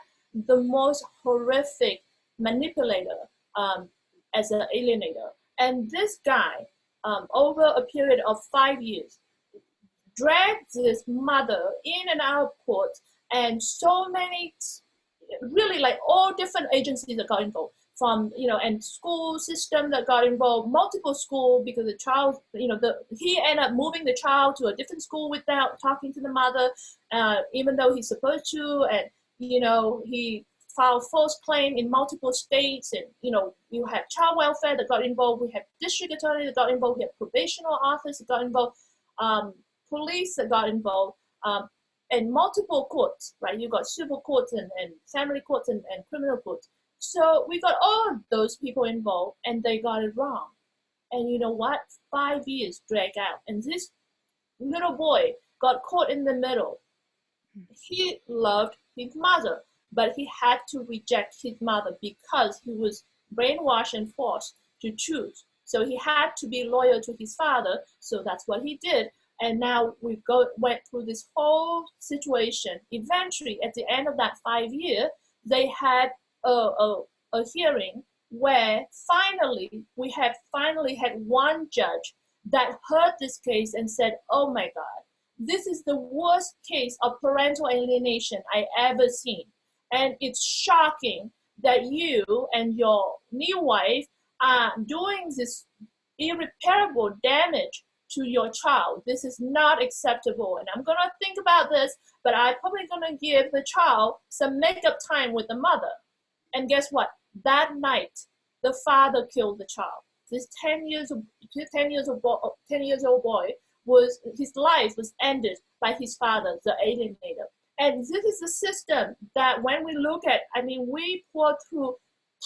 the most horrific manipulator as an alienator. And this guy, over a period of 5 years, dragged this mother in and out of court, and so many, really like all different agencies that got involved, from, and school system that got involved, multiple school, because the child, he ended up moving the child to a different school without talking to the mother, even though he's supposed to, and, he filed false claim in multiple states, and, you have child welfare that got involved, we have district attorney that got involved, we have probational office that got involved, police that got involved, and multiple courts, right? You got civil courts and family courts and criminal courts. So we got all of those people involved, and they got it wrong. And you know what? 5 years dragged out, and this little boy got caught in the middle. He loved his mother, but he had to reject his mother because he was brainwashed and forced to choose. So he had to be loyal to his father, so that's what he did. And now we went through this whole situation. Eventually, at the end of that 5 years, they had a hearing where we had finally had one judge that heard this case and said, oh my God, this is the worst case of parental alienation I ever seen. And it's shocking that you and your new wife are doing this irreparable damage to your child. This is not acceptable. And I'm gonna think about this, but I'm probably gonna give the child some makeup time with the mother. And guess what? That night, the father killed the child. This 10 years old boy, his life was ended by his father, the alienator. And this is a system that when we look at, we pour through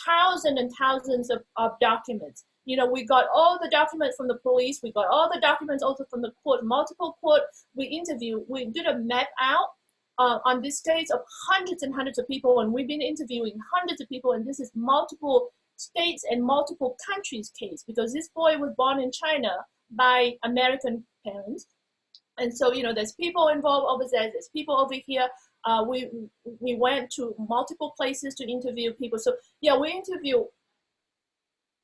thousands and thousands of documents. We got all the documents from the police. We got all the documents also from the court, multiple court. We did a map out on this case of hundreds and hundreds of people, and we've been interviewing hundreds of people, and this is multiple states and multiple countries case, because this boy was born in China by American parents. And so, there's people involved over there's people over here. We went to multiple places to interview people. So yeah, we interview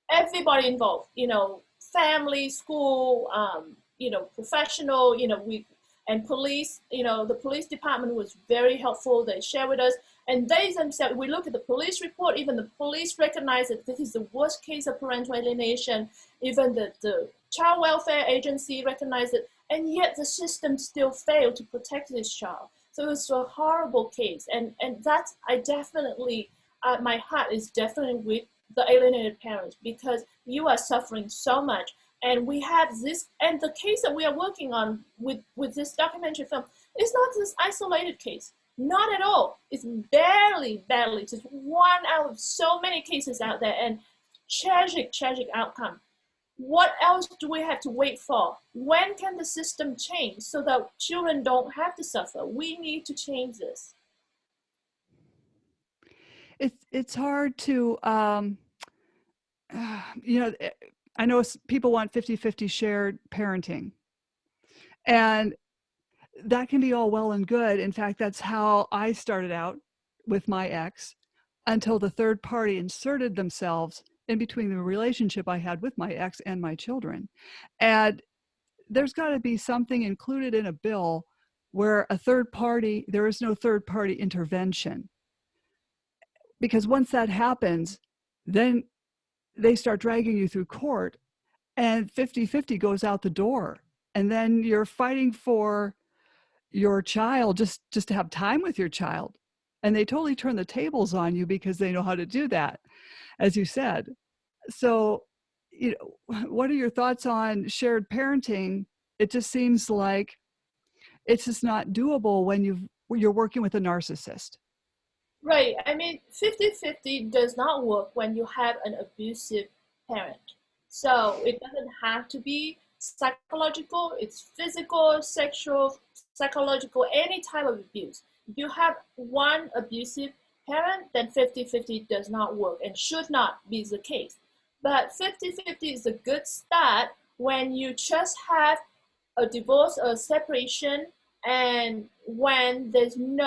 everybody involved, family, school, professional, and police, the police department was very helpful. They share with us, and they themselves, we look at the police report, even the police recognize that this is the worst case of parental alienation. Even the child welfare agency recognized it, and yet the system still failed to protect this child. So it's a horrible case, and that's, I definitely, my heart is definitely with the alienated parents, because you are suffering so much. And we have this, and the case that we are working on with this documentary film, it's not this isolated case, not at all. It's barely, just one out of so many cases out there, and tragic outcome. What else do we have to wait for? When can the system change so that children don't have to suffer? We need to change this. It's hard to, I know people want 50-50 shared parenting. And that can be all well and good. In fact, that's how I started out with my ex, until the third party inserted themselves in between the relationship I had with my ex and my children. And there's got to be something included in a bill where there is no third party intervention. Because once that happens, then they start dragging you through court, and 50-50 goes out the door. And then you're fighting for your child, just to have time with your child. And they totally turn the tables on you because they know how to do that, as you said. So, what are your thoughts on shared parenting? It just seems like it's just not doable when you're working with a narcissist. Right. I mean, 50-50 does not work when you have an abusive parent. So it doesn't have to be psychological, it's physical, sexual, psychological, any type of abuse. If you have one abusive parent, then 50-50 does not work and should not be the case. But 50-50 is a good start when you just have a divorce or a separation, and when there's an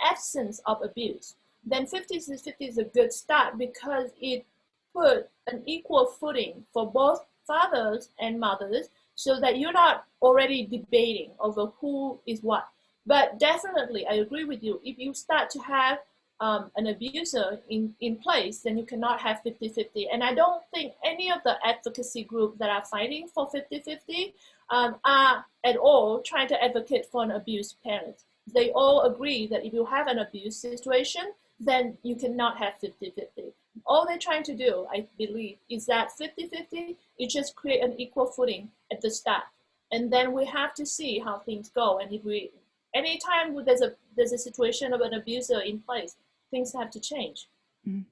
absence of abuse, then 50-50 is a good start because it put an equal footing for both fathers and mothers, so that you're not already debating over who is what. But definitely, I agree with you. If you start to have an abuser in place, then you cannot have 50-50. And I don't think any of the advocacy groups that are fighting for 50-50 are at all trying to advocate for an abused parent. They all agree that if you have an abuse situation, then you cannot have 50-50. All they're trying to do, I believe, is that 50-50, you just create an equal footing at the start. And then we have to see how things go. And anytime there's a situation of an abuser in place, things have to change. Mm.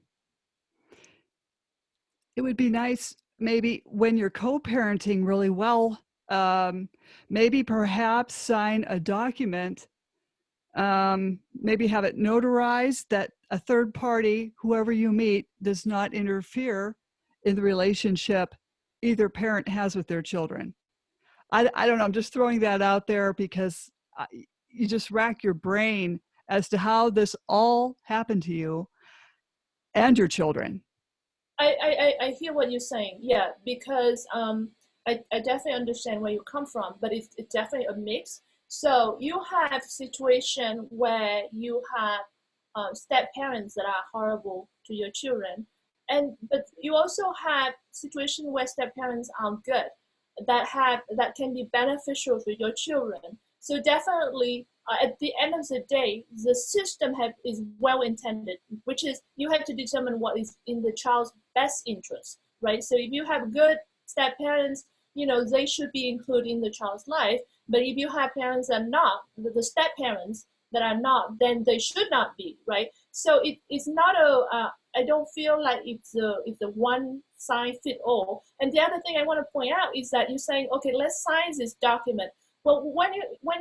It would be nice maybe when you're co-parenting really well, maybe perhaps sign a document, maybe have it notarized that a third party, whoever you meet, does not interfere in the relationship either parent has with their children. I don't know, I'm just throwing that out there because you just rack your brain as to how this all happened to you and your children. I hear what you're saying, yeah, because I definitely understand where you come from, but it's definitely a mix. So you have situation where you have step parents that are horrible to your children, but you also have situation where step parents are good, that can be beneficial to your children. So definitely, at the end of the day, the system is well intended, which is you have to determine what is in the child's best interest, right? So if you have good step parents, they should be included in the child's life. But if you have parents that are not, the step parents that are not, then they should not be, right? So it's not I don't feel like it's a one size fit all. And the other thing I want to point out is that you're saying, okay, let's sign this document. Well, when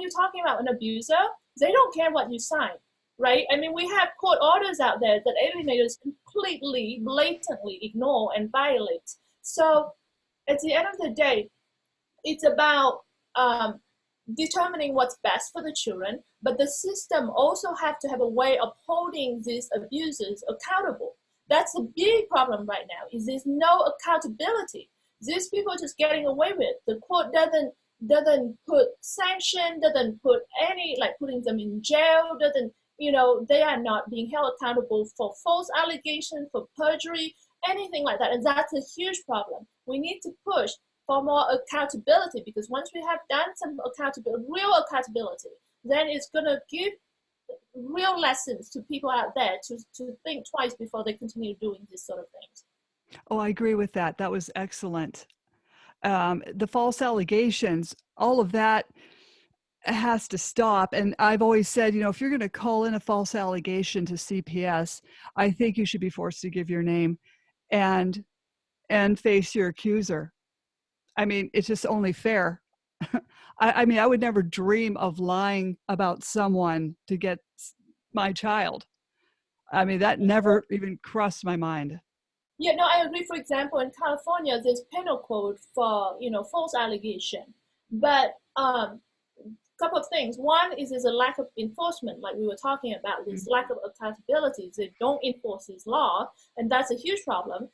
you're talking about an abuser, they don't care what you sign, right? I mean, we have court orders out there that alienators completely, blatantly ignore and violate. So at the end of the day, it's about determining what's best for the children, but the system also have to have a way of holding these abusers accountable. That's a big problem right now, is there's no accountability. These people are just getting away with it. The court doesn't put sanction, doesn't put any, like putting them in jail, doesn't, they are not being held accountable for false allegations, for perjury, anything like that. And that's a huge problem. We need to push for more accountability, because once we have done some accountability, real accountability, then it's going to give real lessons to people out there to think twice before they continue doing these sort of things. Oh, I agree with that. That was excellent. The false allegations, all of that has to stop. And I've always said, if you're going to call in a false allegation to CPS, I think you should be forced to give your name and face your accuser. I mean, it's just only fair. I mean, I would never dream of lying about someone to get my child. I mean, that never even crossed my mind. Yeah, no, I agree. For example, in California, there's penal code for false allegation, but um, couple of things. One is there's a lack of enforcement, like we were talking about, this lack of accountability. They don't enforce this law, and that's a huge problem.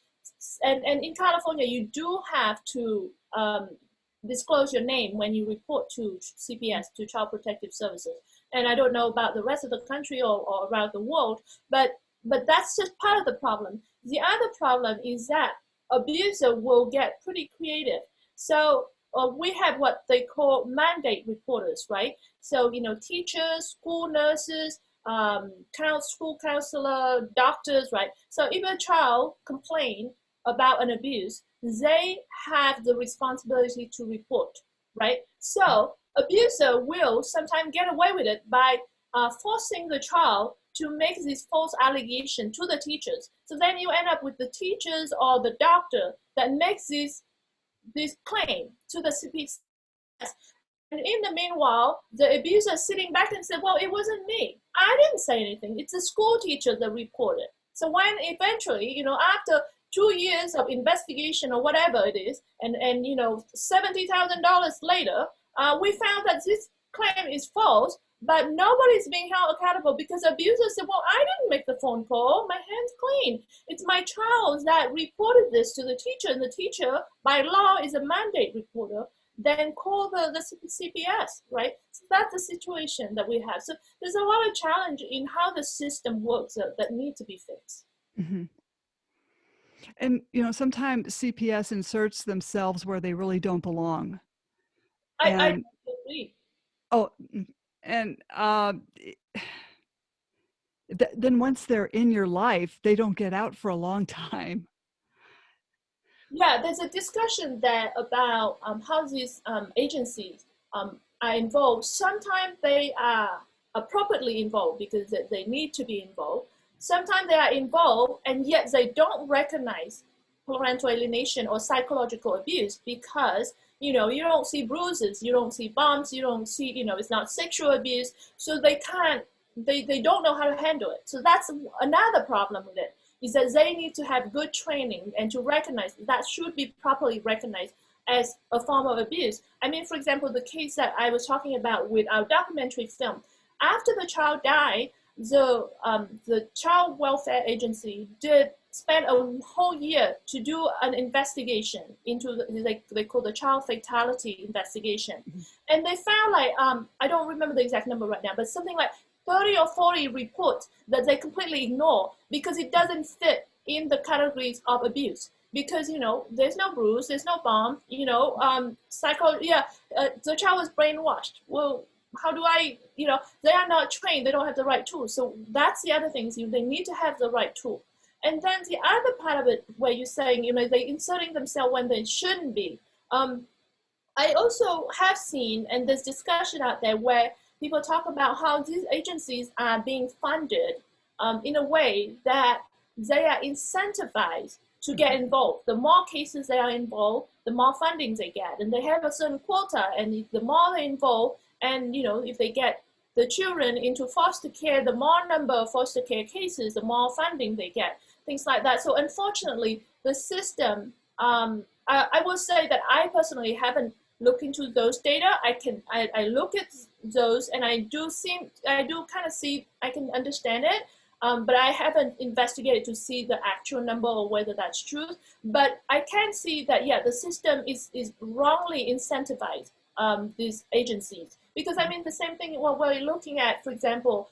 And in California, you do have to disclose your name when you report to CPS, to Child Protective Services. And I don't know about the rest of the country or around the world, but that's just part of the problem. The other problem is that abuser will get pretty creative. So we have what they call mandate reporters, right? So, teachers, school nurses, school counselor, doctors, right? So if a child complains about an abuse, they have the responsibility to report, right? So abuser will sometimes get away with it by forcing the child to make this false allegation to the teachers. So then you end up with the teachers or the doctor that makes this claim to the CPS. And in the meanwhile, the abuser is sitting back and said, well, it wasn't me. I didn't say anything. It's the school teacher that reported. So when eventually, after 2 years of investigation or whatever it is, and $70,000 later, we found that this claim is false, but nobody's being held accountable because the abuser said, well, I didn't make the phone call. My hand's clean. It's my child that reported this to the teacher, and the teacher, by law, is a mandate reporter. Then call the CPS, right? So that's the situation that we have. So there's a lot of challenge in how the system works that need to be fixed. Mm-hmm. And, sometimes CPS inserts themselves where they really don't belong. I agree. Oh, and then once they're in your life, they don't get out for a long time. Yeah, there's a discussion there about how these agencies are involved. Sometimes they are appropriately involved because they need to be involved. Sometimes they are involved and yet they don't recognize parental alienation or psychological abuse because you don't see bruises, you don't see bumps, you don't see it's not sexual abuse, so they don't know how to handle it. So that's another problem with it, is that they need to have good training and to recognize that should be properly recognized as a form of abuse. I mean, for example, the case that I was talking about with our documentary film, after the child died, the child welfare agency did spend a whole year to do an investigation into they call the child fatality investigation. Mm-hmm. And they found I don't remember the exact number right now, but something like 30 or 40 reports that they completely ignore because it doesn't fit in the categories of abuse. Because there's no bruise, there's no bomb, the child was brainwashed. Well, how do I, they are not trained, they don't have the right tools. So that's the other thing, they need to have the right tool. And then the other part of it where you're saying, they're inserting themselves when they shouldn't be. I also have seen, and there's discussion out there where people talk about how these agencies are being funded in a way that they are incentivized to get involved. The more cases they are involved, the more funding they get. And they have a certain quota, and the more they involve, and if they get the children into foster care, the more number of foster care cases, the more funding they get, things like that. So unfortunately, the system, I will say that I personally haven't looked into those data. I look at those and I do kind of see, I can understand it, but I haven't investigated to see the actual number or whether that's true. But I can see that, yeah, the system is wrongly incentivized these agencies. Because I mean, the same thing when we're looking at, for example,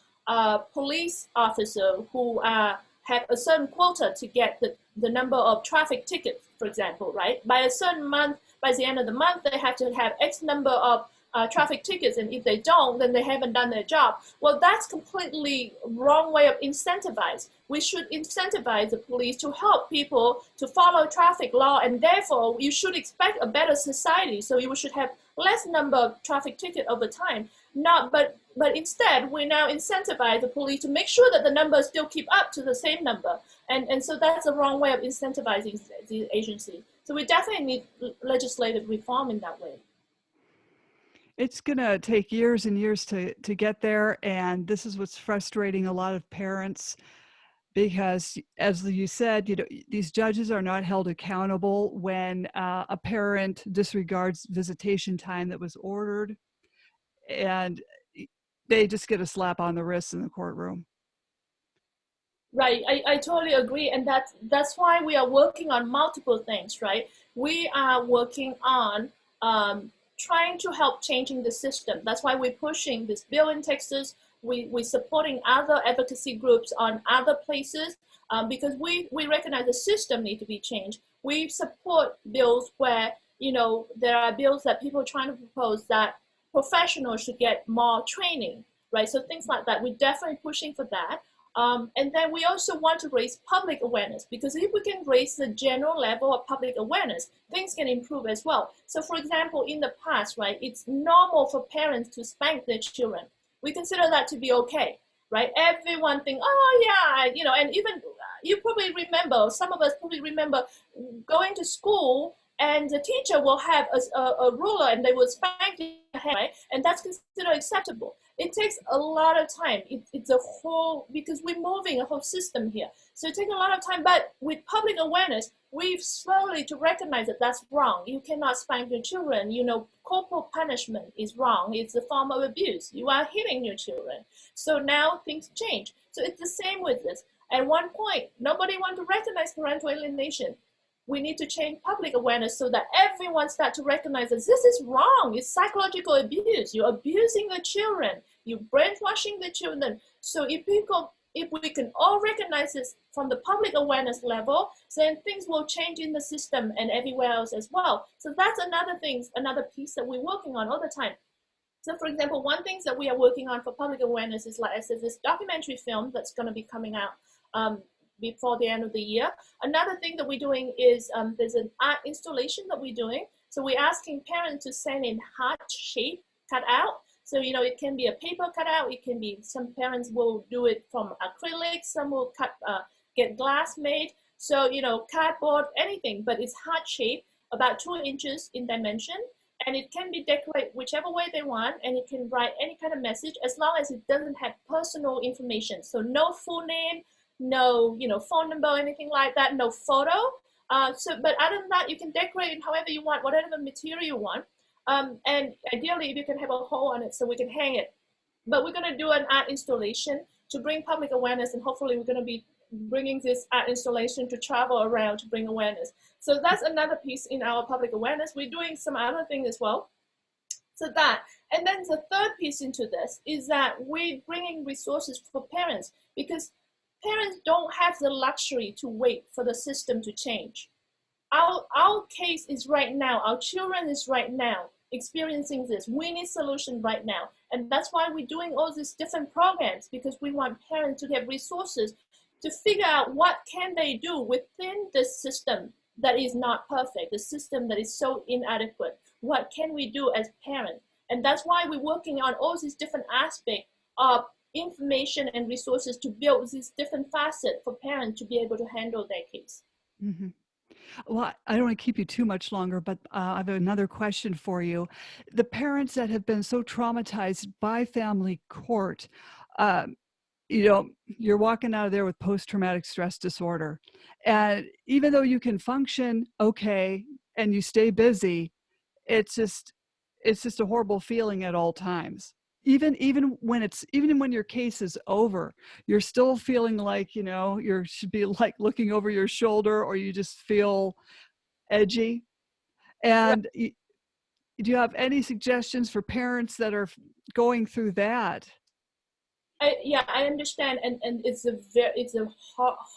police officer who have a certain quota to get the number of traffic tickets, for example, right? By a certain month, by the end of the month, they have to have X number of traffic tickets, and if they don't, then they haven't done their job. Well, that's completely wrong way of incentivize. We should incentivize the police to help people to follow traffic law, and therefore you should expect a better society. So you should have less number of traffic tickets over time. But instead, we now incentivize the police to make sure that the numbers still keep up to the same number. And so that's a wrong way of incentivizing the agency. So we definitely need legislative reform in that way. It's going to take years and years to get there. And this is what's frustrating a lot of parents, because as you said, these judges are not held accountable when a parent disregards visitation time that was ordered, and they just get a slap on the wrist in the courtroom. Right, I totally agree, and that's why we are working on multiple things, right? We are working on trying to help changing the system. That's why we're pushing this bill in Texas. We're supporting other advocacy groups on other places because we recognize the system need to be changed. We support bills where, there are bills that people are trying to propose that professionals should get more training, right? So things like that. We're definitely pushing for that. And then we also want to raise public awareness, because if we can raise the general level of public awareness, things can improve as well. So for example, in the past, right, it's normal for parents to spank their children. We consider that to be okay, right? Everyone think, oh yeah, and even you probably remember, some of us probably remember going to school and the teacher will have a ruler and they will spank your hand, right? And that's considered acceptable. It takes a lot of time. It's a whole, because we're moving a whole system here. So it takes a lot of time, but with public awareness, we've slowly to recognize that that's wrong. You cannot spank your children. Corporal punishment is wrong. It's a form of abuse. You are hitting your children. So now things change. So it's the same with this. At one point, nobody wanted to recognize parental alienation. We need to change public awareness so that everyone starts to recognize that this is wrong. It's psychological abuse. You're abusing the children. You're brainwashing the children. So if we can all recognize this from the public awareness level, then things will change in the system and everywhere else as well. So that's another piece that we're working on all the time. So for example, one thing that we are working on for public awareness is, like I said, this documentary film that's going to be coming out before the end of the year. Another thing that we're doing is there's an art installation that we're doing. So we're asking parents to send in heart shape cut out. So, it can be a paper cutout. It can be, some parents will do it from acrylic. Some will get glass made. So, cardboard, anything, but it's heart shape, about 2 inches in dimension. And it can be decorated whichever way they want. And it can write any kind of message as long as it doesn't have personal information. So no full name, no, phone number, anything like that, no photo. But other than that, you can decorate it however you want, whatever material you want. And ideally, if you can have a hole on it so we can hang it. But we're going to do an art installation to bring public awareness, and hopefully we're going to be bringing this art installation to travel around to bring awareness. So that's another piece in our public awareness. We're doing some other things as well. So that, and then the third piece into this is that we're bringing resources for parents, because parents don't have the luxury to wait for the system to change. Our case is right now, our children is right now experiencing this. We need solution right now. And that's why we're doing all these different programs, because we want parents to have resources to figure out what can they do within this system that is not perfect, the system that is so inadequate. What can we do as parents? And that's why we're working on all these different aspects of information and resources to build these different facets for parents to be able to handle their case. Mm-hmm. Well, I don't want to keep you too much longer, but I have another question for you. The parents that have been so traumatized by family court, you're walking out of there with post-traumatic stress disorder. And even though you can function okay and you stay busy, it's just a horrible feeling at all times. Even when your case is over, you're still feeling like, you should be like looking over your shoulder, or you just feel edgy. And do you have any suggestions for parents that are going through that? I understand, and it's a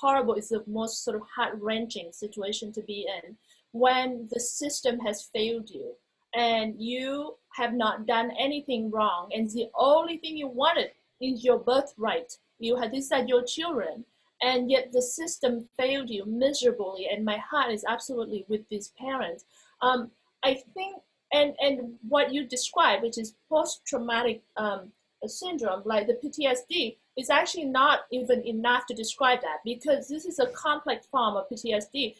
horrible, it's the most sort of heart-wrenching situation to be in, when the system has failed you and you have not done anything wrong, and the only thing you wanted is your birthright. These are your children, and yet the system failed you miserably. And my heart is absolutely with these parents. I think, and what you described, which is post-traumatic syndrome, like the PTSD, is actually not even enough to describe that, because this is a complex form of PTSD.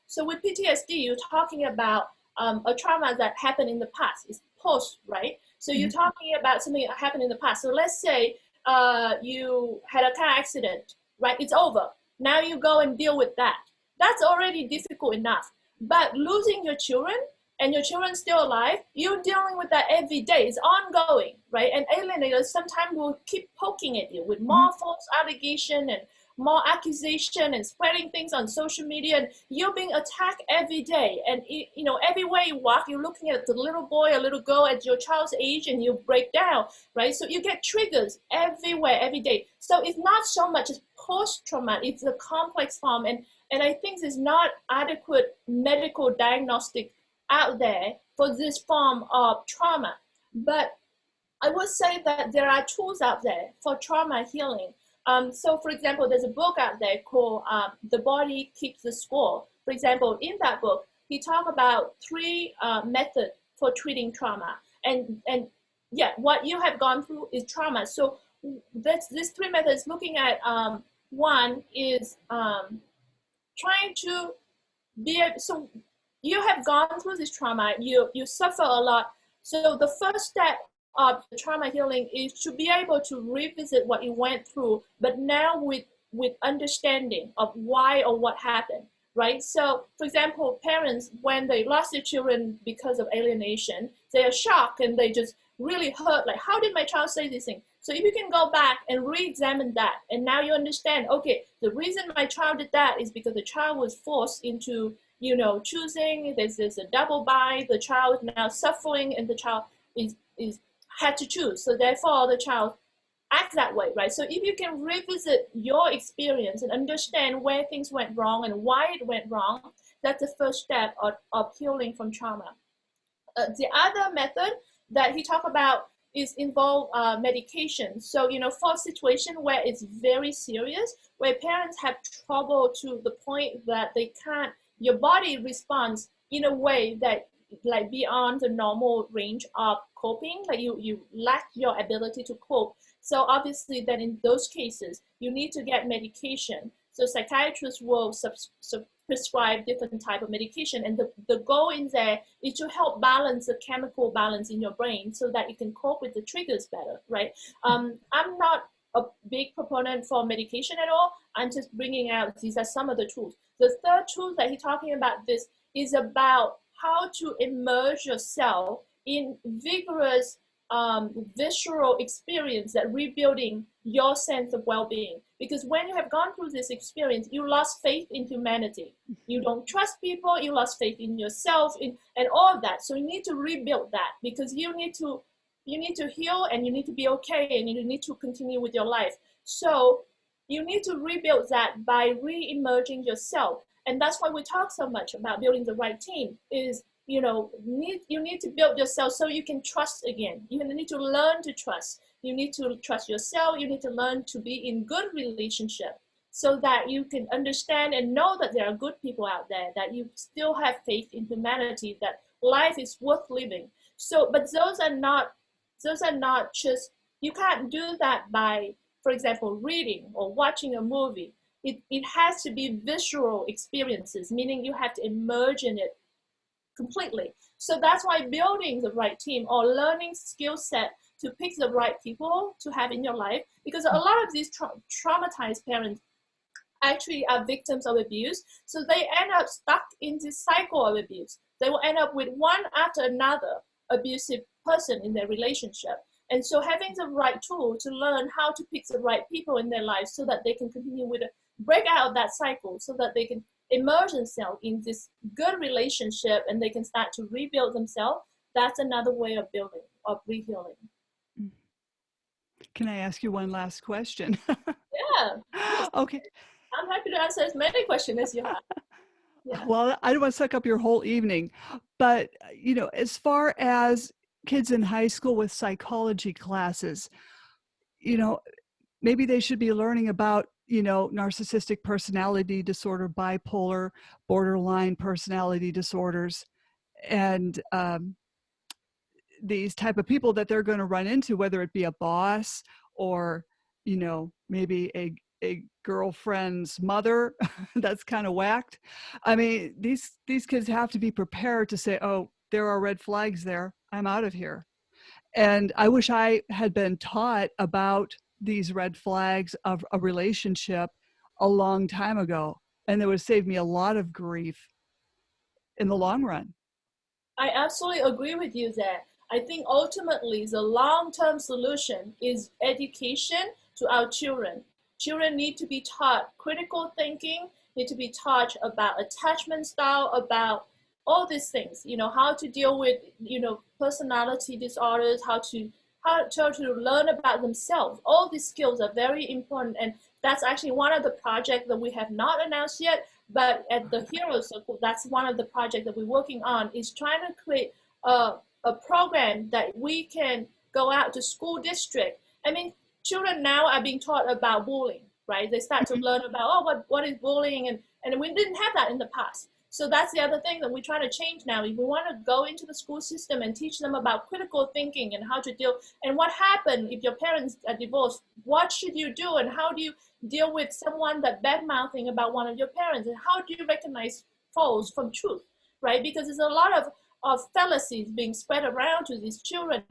So with PTSD, you're talking about a trauma that happened in the past. It's post, right? So you're talking about something that happened in the past. So let's say you had a car accident right? It's over. Now you go and deal with that. That's already difficult enough. But losing your children and your children still alive, you're dealing with that every day. It's ongoing, right? And alienators sometimes will keep poking at you with more false allegation and more accusation and spreading things on social media, and you're being attacked every day. And you know, everywhere you walk, you're looking at the little boy or little girl at your child's age, and you break down, right? So you get triggers everywhere, every day. So it's not so much as post-traumatic; it's a complex form, and I think there's not adequate medical diagnostic out there for this form of trauma. But I would say that there are tools out there for trauma healing. So for example, there's a book out there called The Body Keeps the Score. For example, in that book, he talked about 3 methods for treating trauma. And yeah, what you have gone through is trauma. So that's these 3 methods looking at, one is trying to be, so you have gone through this trauma, you suffer a lot. So the first step of trauma healing is to be able to revisit what you went through, but now with understanding of why or what happened, right? So for example, parents, when they lost their children because of alienation, they are shocked and they just really hurt, like, how did my child say this thing? So if you can go back and re-examine that, and now you understand, okay, the reason my child did that is because the child was forced into, you know, choosing, there's a double bind, the child is now suffering, and the child is had to choose. So therefore the child acts that way, right? So if you can revisit your experience and understand where things went wrong and why it went wrong, that's the first step of healing from trauma. The other method that he talked about is involve medication. So, you know, for a situation where it's very serious, where parents have trouble to the point that they can't, your body responds in a way that like beyond the normal range of coping, like you lack your ability to cope. So obviously then in those cases, you need to get medication. So psychiatrists will prescribe different type of medication, and the goal in there is to help balance the chemical balance in your brain so that you can cope with the triggers better, right? I'm not a big proponent for medication at all. I'm just bringing out, these are some of the tools. The third tool that he's talking about this is about how to immerse yourself in vigorous visceral experience that rebuilding your sense of well-being. Because when you have gone through this experience, you lost faith in humanity. You don't trust people, you lost faith in yourself, and all of that. So you need to rebuild that, because you need to heal, and you need to be okay, and you need to continue with your life. So you need to rebuild that by re-emerging yourself. And that's why we talk so much about building the right team, is, you know, you need to build yourself so you can trust again. You need to learn to trust. You need to trust yourself. You need to learn to be in good relationship so that you can understand and know that there are good people out there, that you still have faith in humanity, that life is worth living. So, but those are not just, you can't do that by, for example, reading or watching a movie. It has to be visceral experiences, meaning you have to immerse in it completely. So that's why building the right team or learning skill set to pick the right people to have in your life, because a lot of these traumatized parents actually are victims of abuse. So they end up stuck in this cycle of abuse. They will end up with one after another abusive person in their relationship. And so having the right tool to learn how to pick the right people in their lives so that they can continue with break out of that cycle, so that they can immerse themselves in this good relationship and they can start to rebuild themselves. That's another way of building, of rehealing. Can I ask you one last question? Yeah. Okay. I'm happy to answer as many questions as you have. Yeah. Well, I don't want to suck up your whole evening, but, you know, as far as kids in high school with psychology classes, you know, maybe they should be learning about, you know, narcissistic personality disorder, bipolar, borderline personality disorders, and these type of people that they're going to run into, whether it be a boss or, you know, maybe a girlfriend's mother that's kind of whacked. I mean, these kids have to be prepared to say, oh, there are red flags there, I'm out of here. And I wish I had been taught about these red flags of a relationship a long time ago, and it would save me a lot of grief in the long run. I absolutely agree with you there. I think ultimately the long-term solution is education to our children. Children need to be taught critical thinking, need to be taught about attachment style, about all these things, how to deal with, personality disorders, how to learn about themselves. All these skills are very important, and that's actually one of the projects that we have not announced yet, but at the Hero Circle, that's one of the projects that we're working on, is trying to create a program that we can go out to school district. I mean, children now are being taught about bullying, right? They start to learn about, oh, what is bullying? And we didn't have that in the past. So that's the other thing that we're trying to change now. If we want to go into the school system and teach them about critical thinking and how to deal, and what happened if your parents are divorced, what should you do, and how do you deal with someone that bad mouthing about one of your parents, and how do you recognize false from truth, right? Because there's a lot of fallacies being spread around to these children.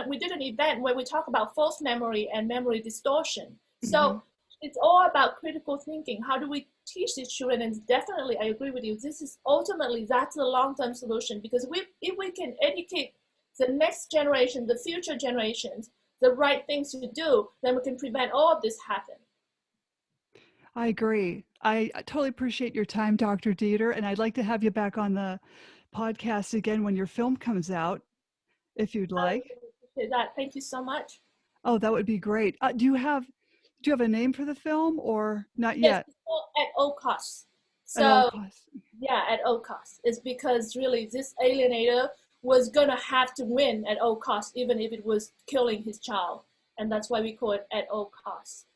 We did an event where we talk about false memory and memory distortion. So it's all about critical thinking. How do we teach these children? And definitely, I agree with you. This is ultimately, that's the long-term solution, because if we can educate the next generation, the future generations, the right things to do, then we can prevent all of this happen. I agree. I totally appreciate your time, Dr. Deeter, and I'd like to have you back on the podcast again when your film comes out, if you'd I like. really appreciate that. Thank you so much. Oh, that would be great. Do you have a name for the film or not Yes, yet? it's all at all costs. At all So costs. yeah, at all costs. It's because really this alienator was gonna have to win at all costs, even if it was killing his child, and that's why we call it at all costs.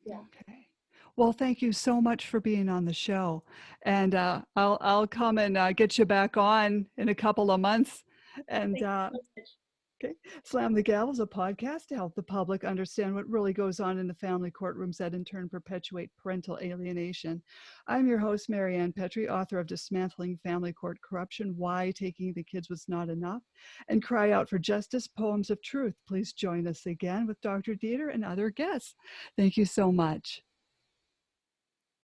Yeah. Okay. Well, thank you so much for being on the show, and I'll come and get you back on in a couple of months, and Thank you so much. okay. Slam the Gavel is a podcast to help the public understand what really goes on in the family courtrooms that in turn perpetuate parental alienation. I'm your host, Marianne Petrie, author of Dismantling Family Court Corruption, Why Taking the Kids Was Not Enough, and Cry Out for Justice, Poems of Truth. Please join us again with Dr. Dieter and other guests. Thank you so much.